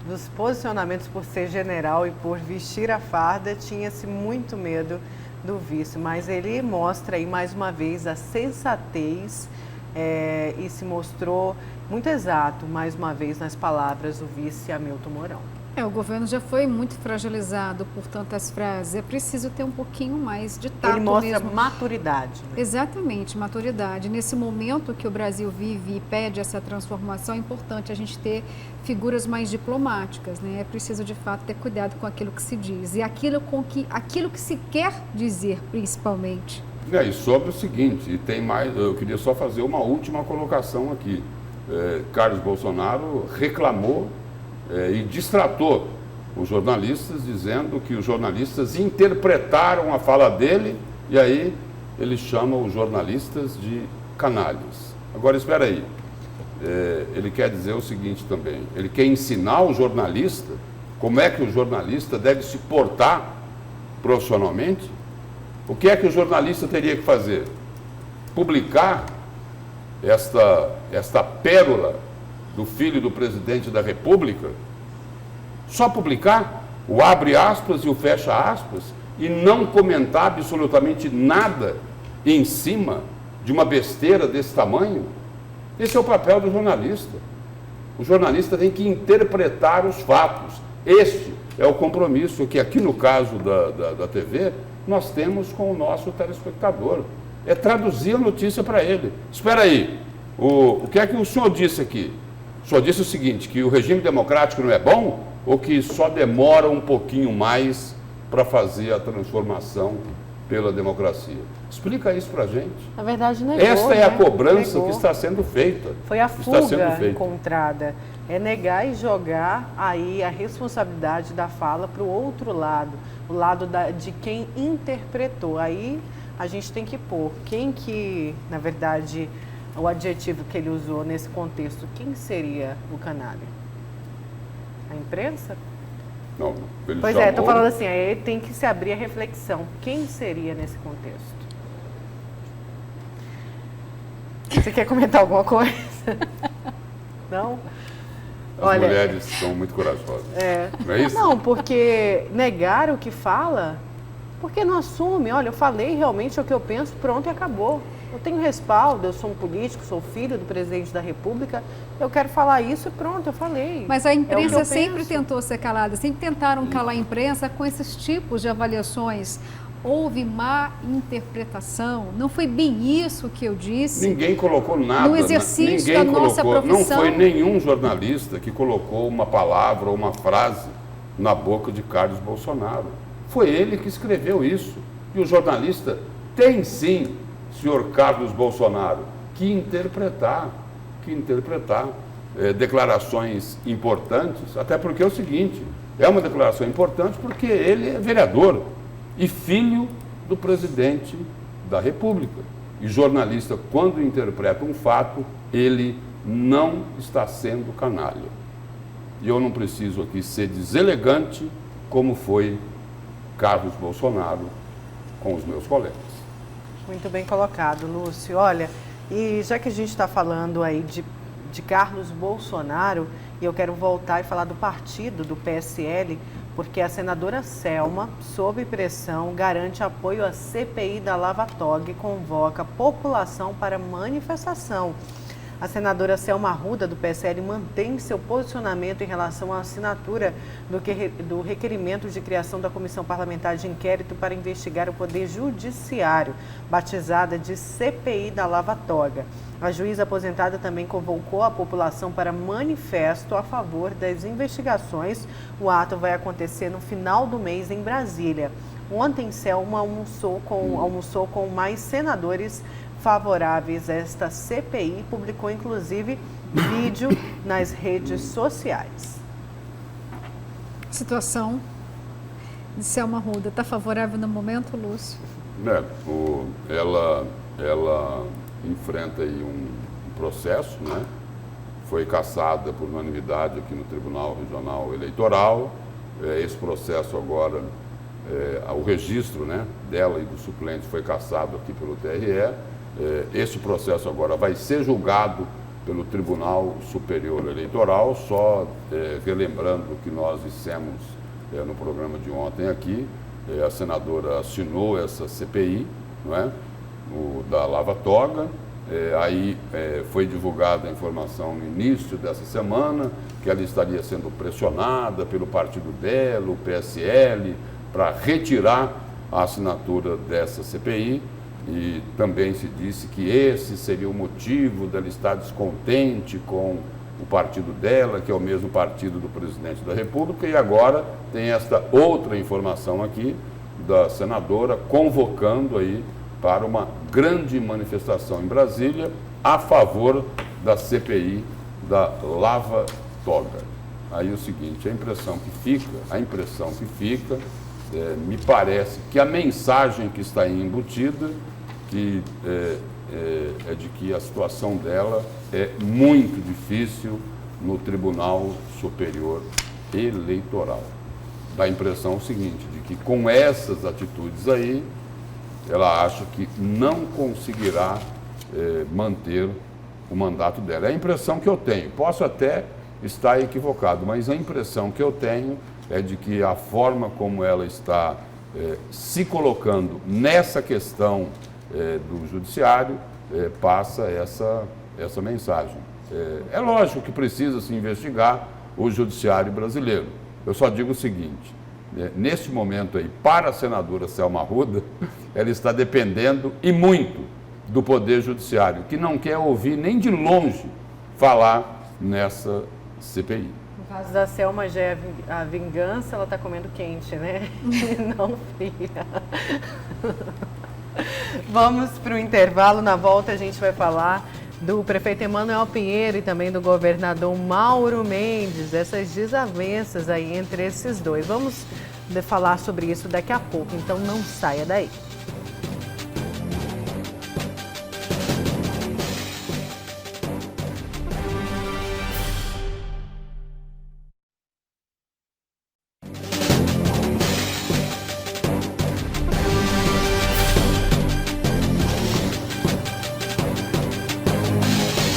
Dos posicionamentos por ser general e por vestir a farda, tinha-se muito medo do vice. Mas ele mostra aí, mais uma vez, a sensatez e se mostrou muito exato, mais uma vez, nas palavras do vice Hamilton Mourão. O governo já foi muito fragilizado por tantas frases. É preciso ter um pouquinho mais de tato Ele mostra mesmo. maturidade. Né? Exatamente, maturidade. Nesse momento que o Brasil vive e pede essa transformação, é importante a gente ter figuras mais diplomáticas, né? É preciso, de fato, ter cuidado com aquilo que se diz e aquilo que se quer dizer, principalmente. E sobre o seguinte, e tem mais, eu queria só fazer uma última colocação aqui. Carlos Bolsonaro reclamou e distratou os jornalistas, dizendo que os jornalistas interpretaram a fala dele, e aí ele chama os jornalistas de canalhas. Agora, espera aí, ele quer dizer o seguinte também: ele quer ensinar o jornalista como é que o jornalista deve se portar profissionalmente. O que é que o jornalista teria que fazer? Publicar esta pérola do filho do presidente da República? Só publicar o abre aspas e o fecha aspas e não comentar absolutamente nada em cima de uma besteira desse tamanho? Esse é o papel do jornalista. O jornalista tem que interpretar os fatos. Este é o compromisso que aqui no caso da TV nós temos com o nosso telespectador. É traduzir a notícia para ele. Espera aí, o que é que o senhor disse aqui? O senhor disse o seguinte, que o regime democrático não é bom ou que só demora um pouquinho mais para fazer a transformação pela democracia? Explica isso para a gente. Na verdade, negou. Esta é a cobrança negou. que está sendo feita. Foi a fuga encontrada. É negar e jogar aí a responsabilidade da fala para o outro lado, o lado de quem interpretou. Aí a gente tem que pôr quem que, na verdade, o adjetivo que ele usou nesse contexto, quem seria o canalha? A imprensa? Não, ele pois chamou... estou falando assim, aí tem que se abrir a reflexão. Quem seria nesse contexto? Você quer comentar alguma coisa? Não? As mulheres são muito corajosas. Não é isso? Não, porque negar o que fala, porque não assume. Olha, eu falei realmente o que eu penso, pronto e acabou. Eu tenho respaldo, eu sou um político, sou filho do presidente da República, eu quero falar isso e pronto, eu falei. Mas a imprensa sempre tentou ser calada, sempre tentaram calar a imprensa com esses tipos de avaliações. Houve má interpretação, não foi bem isso que eu disse. Ninguém colocou nada. No exercício da nossa profissão. Não foi nenhum jornalista que colocou uma palavra ou uma frase na boca de Carlos Bolsonaro. Foi ele que escreveu isso. E o jornalista tem sim, senhor Carlos Bolsonaro, que interpretar declarações importantes, até porque é o seguinte, é uma declaração importante porque ele é vereador e filho do presidente da República. E jornalista, quando interpreta um fato, ele não está sendo canalha. E eu não preciso aqui ser deselegante como foi Carlos Bolsonaro com os meus colegas. Muito bem colocado, Lúcio. Olha, e já que a gente está falando aí de Carlos Bolsonaro, e eu quero voltar e falar do partido, do PSL, porque a senadora Selma, sob pressão, garante apoio à CPI da Lava Toga e convoca a população para manifestação. A senadora Selma Arruda, do PSL, mantém seu posicionamento em relação à assinatura do requerimento de criação da Comissão Parlamentar de Inquérito para investigar o Poder Judiciário, batizada de CPI da Lava Toga. A juíza aposentada também convocou a população para manifesto a favor das investigações. O ato vai acontecer no final do mês em Brasília. Ontem, Selma almoçou com mais senadores favoráveis a esta CPI e publicou, inclusive, vídeo nas redes sociais. Situação de Selma Arruda está favorável no momento, Lúcio? Ela enfrenta aí um processo, né? Foi cassada por unanimidade aqui no Tribunal Regional Eleitoral. Esse processo agora, o registro, né, dela e do suplente foi cassado aqui pelo TRE. Esse processo agora vai ser julgado pelo Tribunal Superior Eleitoral. Só relembrando o que nós dissemos no programa de ontem aqui, a senadora assinou essa CPI, não é? Da Lava Toga. Aí foi divulgada a informação no início dessa semana que ela estaria sendo pressionada pelo partido dela, o PSL, para retirar a assinatura dessa CPI, e também se disse que esse seria o motivo dela estar descontente com o partido dela, que é o mesmo partido do presidente da República. E agora tem esta outra informação aqui da senadora convocando aí para uma grande manifestação em Brasília a favor da CPI da Lava Toga. Aí o seguinte, a impressão que fica, me parece que a mensagem que está aí embutida é de que a situação dela é muito difícil no Tribunal Superior Eleitoral. Dá a impressão seguinte, de que com essas atitudes aí, ela acha que não conseguirá manter o mandato dela. É a impressão que eu tenho. Posso até estar equivocado, mas a impressão que eu tenho é de que a forma como ela está se colocando nessa questão do judiciário passa essa mensagem. É lógico que precisa se investigar o judiciário brasileiro. Eu só digo o seguinte, nesse momento aí, para a senadora Selma Arruda, ela está dependendo e muito do Poder Judiciário, que não quer ouvir nem de longe falar nessa CPI. No caso da Selma, já é a vingança, ela está comendo quente, né? E não fria. Vamos para o intervalo. Na volta a gente vai falar do prefeito Emanuel Pinheiro e também do governador Mauro Mendes, essas desavenças aí entre esses dois. Vamos falar sobre isso daqui a pouco, então não saia daí.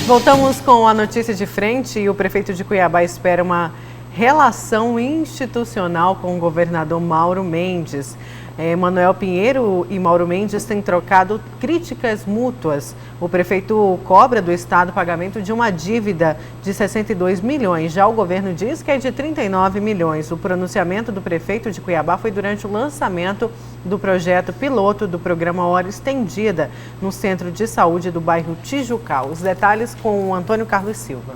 Voltamos com a notícia de frente e o prefeito de Cuiabá espera uma relação institucional com o governador Mauro Mendes. Emanuel Pinheiro e Mauro Mendes têm trocado críticas mútuas. O prefeito cobra do Estado o pagamento de uma dívida de 62 milhões. Já o governo diz que é de 39 milhões. O pronunciamento do prefeito de Cuiabá foi durante o lançamento do projeto piloto do programa Hora Estendida, no Centro de Saúde do bairro Tijucal. Os detalhes com o Antônio Carlos Silva.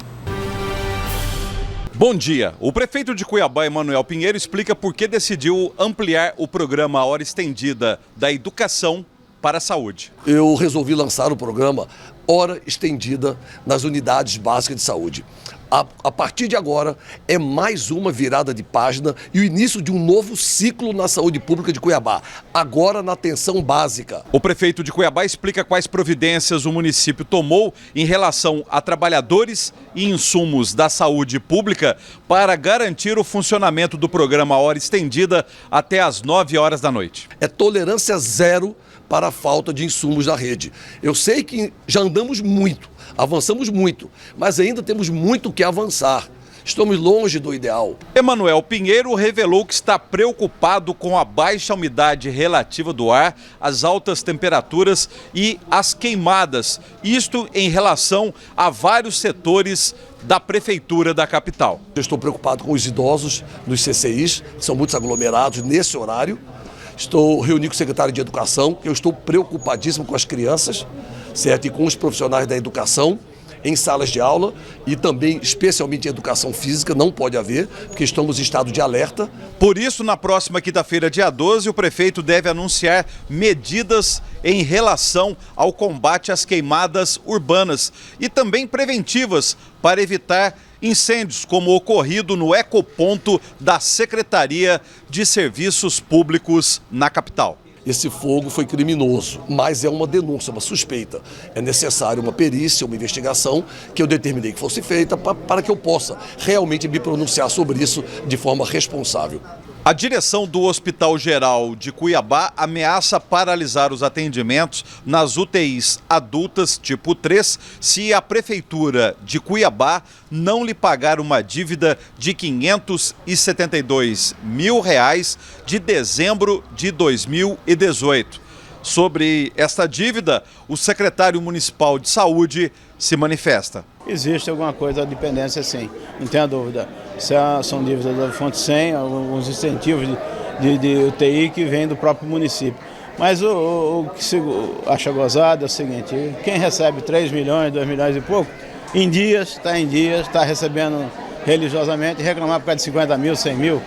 Bom dia. O prefeito de Cuiabá, Emanuel Pinheiro, explica por que decidiu ampliar o programa Hora Estendida da Educação para a Saúde. Eu resolvi lançar o programa Hora Estendida nas unidades básicas de saúde. A partir de agora, é mais uma virada de página e o início de um novo ciclo na saúde pública de Cuiabá, agora na atenção básica. O prefeito de Cuiabá explica quais providências o município tomou em relação a trabalhadores e insumos da saúde pública para garantir o funcionamento do programa Hora Estendida até às 9 horas da noite. É tolerância zero para a falta de insumos na rede. Eu sei que já andamos muito, avançamos muito, mas ainda temos muito que avançar. Estamos longe do ideal. Emanuel Pinheiro revelou que está preocupado com a baixa umidade relativa do ar, as altas temperaturas e as queimadas. Isto em relação a vários setores da prefeitura da capital. Eu estou preocupado com os idosos nos CCIs, que são muitos aglomerados nesse horário. Estou reunido com o secretário de Educação, que eu estou preocupadíssimo com as crianças, certo? E com os profissionais da educação em salas de aula e também, especialmente em educação física, não pode haver, porque estamos em estado de alerta. Por isso, na próxima quinta-feira, dia 12, o prefeito deve anunciar medidas em relação ao combate às queimadas urbanas e também preventivas para evitar incêndios, como ocorrido no ecoponto da Secretaria de Serviços Públicos na capital. Esse fogo foi criminoso, mas é uma denúncia, uma suspeita. É necessário uma perícia, uma investigação que eu determinei que fosse feita para que eu possa realmente me pronunciar sobre isso de forma responsável. A direção do Hospital Geral de Cuiabá ameaça paralisar os atendimentos nas UTIs adultas tipo 3 se a Prefeitura de Cuiabá não lhe pagar uma dívida de R$ 572 mil de dezembro de 2018. Sobre esta dívida, o secretário municipal de saúde se manifesta. Existe alguma coisa de dependência, sim, não tem a dúvida. São dívidas da fonte 100, alguns incentivos de UTI que vêm do próprio município. Mas o que se acha gozado é o seguinte: quem recebe 3 milhões, 2 milhões e pouco, está recebendo religiosamente, reclamar por causa de 50 mil, 100 mil.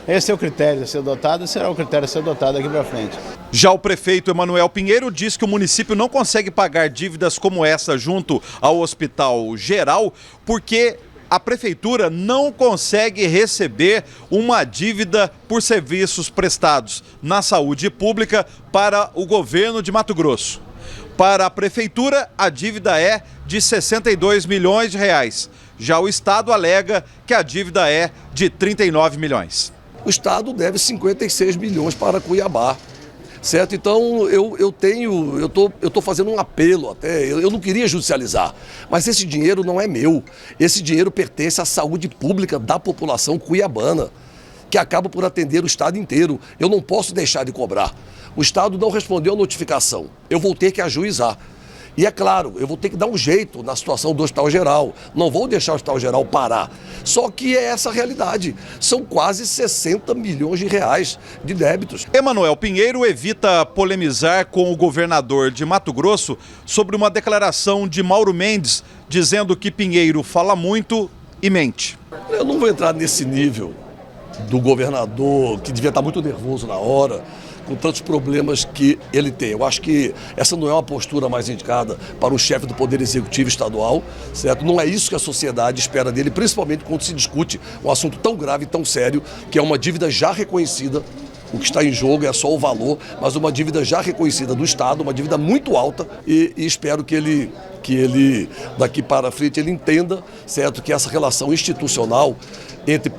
Esse é o critério a ser dotado e será o critério a ser dotado aqui para frente. Já o prefeito Emanuel Pinheiro diz que o município não consegue pagar dívidas como essa junto ao Hospital Geral porque a prefeitura não consegue receber uma dívida por serviços prestados na saúde pública para o governo de Mato Grosso. Para a prefeitura, a dívida é de 62 milhões de reais. Já o Estado alega que a dívida é de 39 milhões. O Estado deve 56 milhões para Cuiabá, certo? Então eu estou fazendo um apelo até, eu não queria judicializar, mas esse dinheiro não é meu, esse dinheiro pertence à saúde pública da população cuiabana, que acaba por atender o Estado inteiro. Eu não posso deixar de cobrar. O Estado não respondeu à notificação, eu vou ter que ajuizar. E é claro, eu vou ter que dar um jeito na situação do Hospital Geral, não vou deixar o Hospital Geral parar. Só que é essa a realidade, são quase 60 milhões de reais de débitos. Emanuel Pinheiro evita polemizar com o governador de Mato Grosso sobre uma declaração de Mauro Mendes, dizendo que Pinheiro fala muito e mente. Eu não vou entrar nesse nível do governador, que devia estar muito nervoso na hora, com tantos problemas que ele tem. Eu acho que essa não é uma postura mais indicada para o chefe do Poder Executivo Estadual, certo? Não é isso que a sociedade espera dele, principalmente quando se discute um assunto tão grave e tão sério, que é uma dívida já reconhecida. O que está em jogo é só o valor, mas uma dívida já reconhecida do Estado, uma dívida muito alta, e espero que ele, daqui para frente, ele entenda, certo, que essa relação institucional entre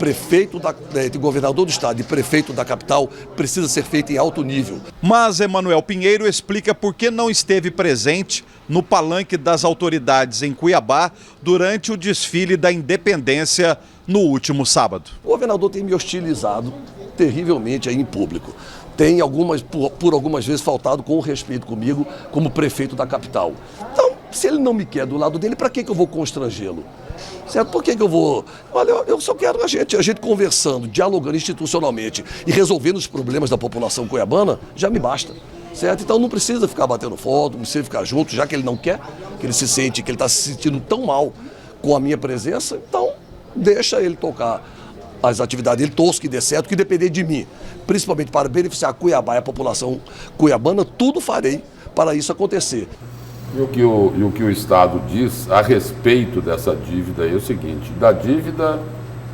entre governador do estado e prefeito da capital precisa ser feita em alto nível. Mas Emanuel Pinheiro explica por que não esteve presente no palanque das autoridades em Cuiabá durante o desfile da Independência no último sábado. O governador tem me hostilizado terrivelmente aí em público. Tem por algumas vezes faltado com respeito comigo como prefeito da capital. Então, se ele não me quer do lado dele, para que eu vou constrangê-lo? Certo? Por que eu vou... Olha, eu só quero a gente conversando, dialogando institucionalmente e resolvendo os problemas da população cuiabana, já me basta. Certo? Então não precisa ficar batendo foto, não precisa ficar junto, já que ele não quer, que ele está se sentindo tão mal com a minha presença, então deixa ele tocar as atividades dele, torço que dê certo, que depender de mim, principalmente para beneficiar Cuiabá e a população cuiabana, tudo farei para isso acontecer. E o que o Estado diz a respeito dessa dívida é o seguinte: da dívida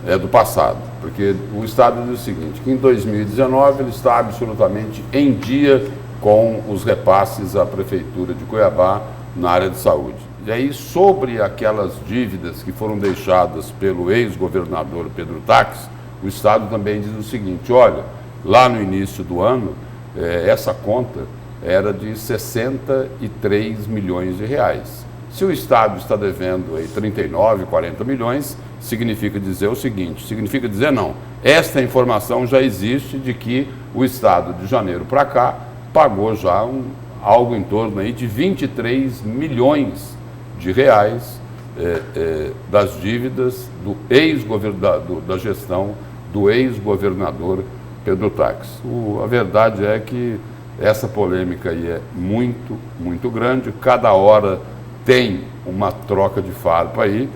é do passado, porque o Estado diz o seguinte, que em 2019 ele está absolutamente em dia com os repasses à Prefeitura de Cuiabá na área de saúde. E aí, sobre aquelas dívidas que foram deixadas pelo ex-governador Pedro Taques, o Estado também diz o seguinte: olha, lá no início do ano, essa conta era de 63 milhões de reais. Se o Estado está devendo aí 39, 40 milhões, significa dizer o seguinte, significa dizer não, esta informação já existe de que o Estado de janeiro para cá pagou já algo em torno aí de 23 milhões de reais das dívidas da gestão do ex-governador Pedro Táxi. A verdade é que essa polêmica aí é muito, muito grande, cada hora tem uma troca de farpa aí,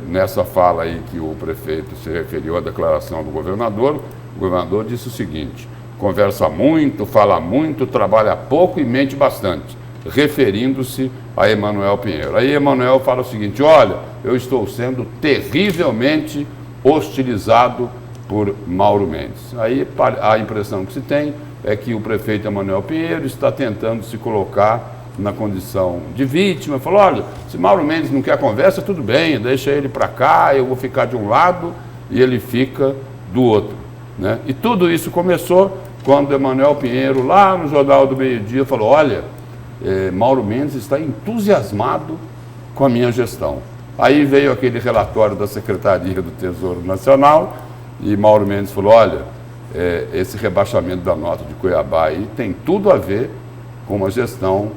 nessa fala aí que o prefeito se referiu à declaração do governador, o governador disse o seguinte, conversa muito, fala muito, trabalha pouco e mente bastante, referindo-se a Emanuel Pinheiro. Aí Emanuel fala o seguinte, olha, eu estou sendo terrivelmente hostilizado por Mauro Mendes. Aí a impressão que se tem é que o prefeito Emanuel Pinheiro está tentando se colocar na condição de vítima, falou, olha, se Mauro Mendes não quer conversa, tudo bem, deixa ele para cá, eu vou ficar de um lado e ele fica do outro. Né? E tudo isso começou quando Emanuel Pinheiro, lá no Jornal do Meio-Dia, falou, olha, Mauro Mendes está entusiasmado com a minha gestão. Aí veio aquele relatório da Secretaria do Tesouro Nacional e Mauro Mendes falou, olha, esse rebaixamento da nota de Cuiabá aí tem tudo a ver com uma gestão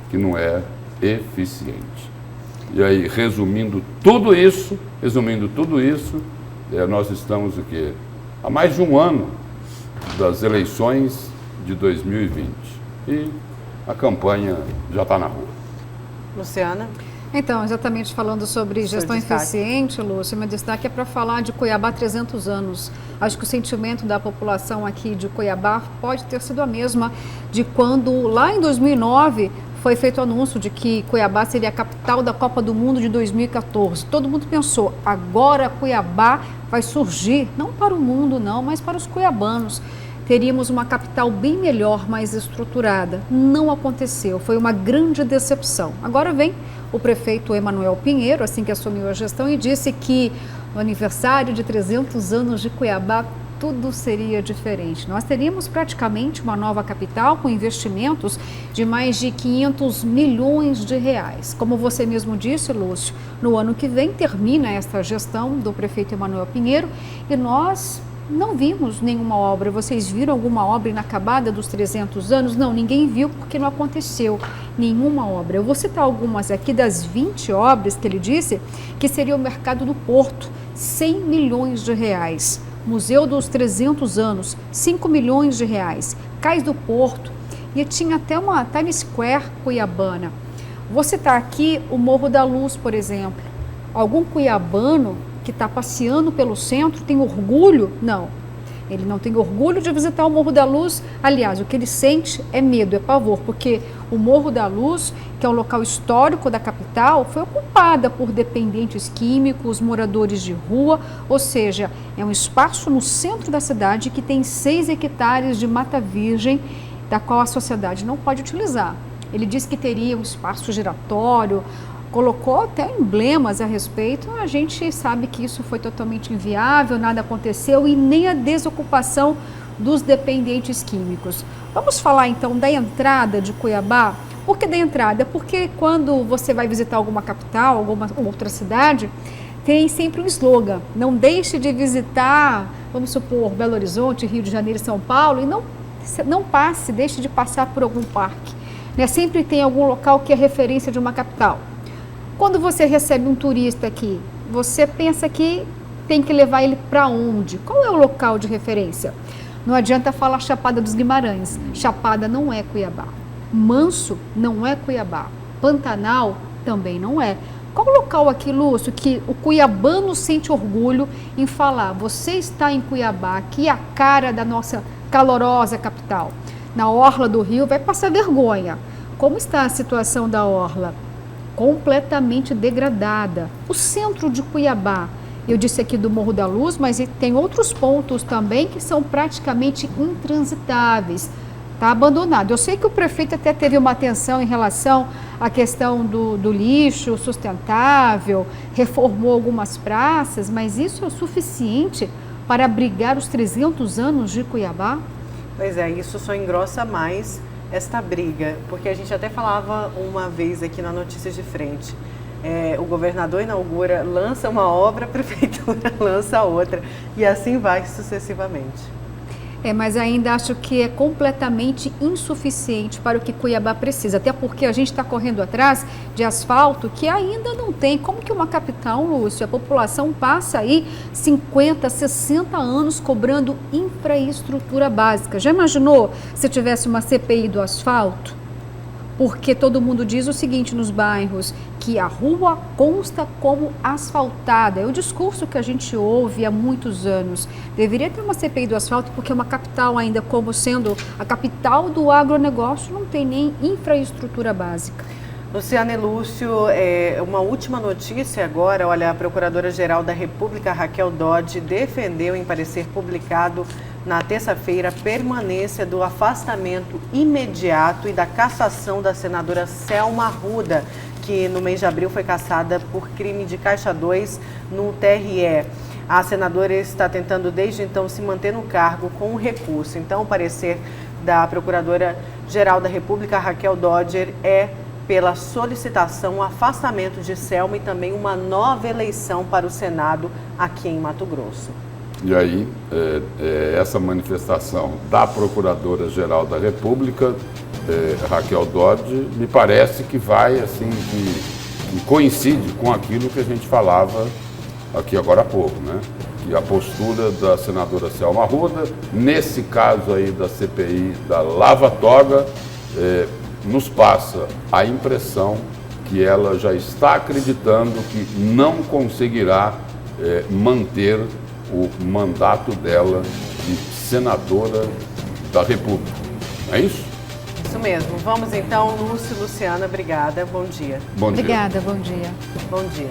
que não é eficiente. E aí, resumindo tudo isso, nós estamos o quê? Há mais de um ano das eleições de 2020 e a campanha já está na rua. Luciana? Então, exatamente falando sobre gestão eficiente, Lúcio, meu destaque é para falar de Cuiabá há 300 anos. Acho que o sentimento da população aqui de Cuiabá pode ter sido a mesma de quando, lá em 2009, foi feito o anúncio de que Cuiabá seria a capital da Copa do Mundo de 2014. Todo mundo pensou, agora Cuiabá vai surgir, não para o mundo não, mas para os cuiabanos. Teríamos uma capital bem melhor, mais estruturada. Não aconteceu, foi uma grande decepção. Agora vem o prefeito Emanuel Pinheiro, assim que assumiu a gestão, e disse que no aniversário de 300 anos de Cuiabá, tudo seria diferente. Nós teríamos praticamente uma nova capital com investimentos de mais de 500 milhões de reais. Como você mesmo disse, Lúcio, no ano que vem termina esta gestão do prefeito Emanuel Pinheiro e nós não vimos nenhuma obra. Vocês viram alguma obra inacabada dos 300 anos? Não, ninguém viu porque não aconteceu nenhuma obra. Eu vou citar algumas aqui das 20 obras que ele disse que seria o Mercado do Porto, 100 milhões de reais. Museu dos 300 anos, 5 milhões de reais. Cais do Porto, e tinha até uma Times Square cuiabana. Vou citar aqui o Morro da Luz, por exemplo. Algum cuiabano que está passeando pelo centro tem orgulho? Não. Ele não tem orgulho de visitar o Morro da Luz. Aliás, o que ele sente é medo, é pavor, porque o Morro da Luz, que é um local histórico da capital, foi ocupada por dependentes químicos, moradores de rua, ou seja, é um espaço no centro da cidade que tem 6 hectares de mata virgem, da qual a sociedade não pode utilizar. Ele disse que teria um espaço giratório, colocou até emblemas a respeito, a gente sabe que isso foi totalmente inviável, nada aconteceu e nem a desocupação dos dependentes químicos. Vamos falar então da entrada de Cuiabá? Por que da entrada? Porque quando você vai visitar alguma capital, alguma outra cidade, tem sempre um slogan, não deixe de visitar, vamos supor, Belo Horizonte, Rio de Janeiro, São Paulo, e não passe, deixe de passar por algum parque. Né? Sempre tem algum local que é referência de uma capital. Quando você recebe um turista aqui, você pensa que tem que levar ele para onde? Qual é o local de referência? Não adianta falar Chapada dos Guimarães. Chapada não é Cuiabá. Manso não é Cuiabá. Pantanal também não é. Qual o local aqui, Lúcio, que o cuiabano sente orgulho em falar? Você está em Cuiabá, que é a cara da nossa calorosa capital. Na orla do Rio vai passar vergonha. Como está a situação da orla? Completamente degradada. O centro de Cuiabá, eu disse aqui do Morro da Luz, mas tem outros pontos também que são praticamente intransitáveis. Está abandonado. Eu sei que o prefeito até teve uma atenção em relação à questão do lixo sustentável, reformou algumas praças, mas isso é o suficiente para abrigar os 300 anos de Cuiabá? Pois é, isso só engrossa mais esta briga? Porque a gente até falava uma vez aqui na Notícias de Frente. O governador inaugura, lança uma obra, a prefeitura lança outra, e assim vai sucessivamente. Mas ainda acho que é completamente insuficiente para o que Cuiabá precisa, até porque a gente está correndo atrás de asfalto que ainda não tem. Como que uma capital, Lúcio, a população passa aí 50, 60 anos cobrando infraestrutura básica? Já imaginou se tivesse uma CPI do asfalto? Porque todo mundo diz o seguinte nos bairros, que a rua consta como asfaltada. É o discurso que a gente ouve há muitos anos. Deveria ter uma CPI do asfalto, porque uma capital ainda como sendo a capital do agronegócio não tem nem infraestrutura básica. Luciana e Lúcio, uma última notícia agora. Olha, a Procuradora-Geral da República, Raquel Dodge, defendeu em parecer publicado na terça-feira a permanência do afastamento imediato e da cassação da senadora Selma Arruda, que no mês de abril foi cassada por crime de Caixa 2 no TRE. A senadora está tentando desde então se manter no cargo com um recurso. Então, o parecer da Procuradora-Geral da República, Raquel Dodge, é pela solicitação, o afastamento de Selma e também uma nova eleição para o Senado aqui em Mato Grosso. E aí, essa manifestação da Procuradora-Geral da República, Raquel Dodge, me parece que vai, assim, que coincide com aquilo que a gente falava aqui agora há pouco, né? Que a postura da senadora Selma Arruda, nesse caso aí da CPI da Lava Toga, nos passa a impressão que ela já está acreditando que não conseguirá manter o mandato dela de senadora da República. Não é isso? Isso mesmo. Vamos então, Lúcio e Luciana, obrigada. Bom dia. Bom dia. Obrigada, bom dia. Bom dia.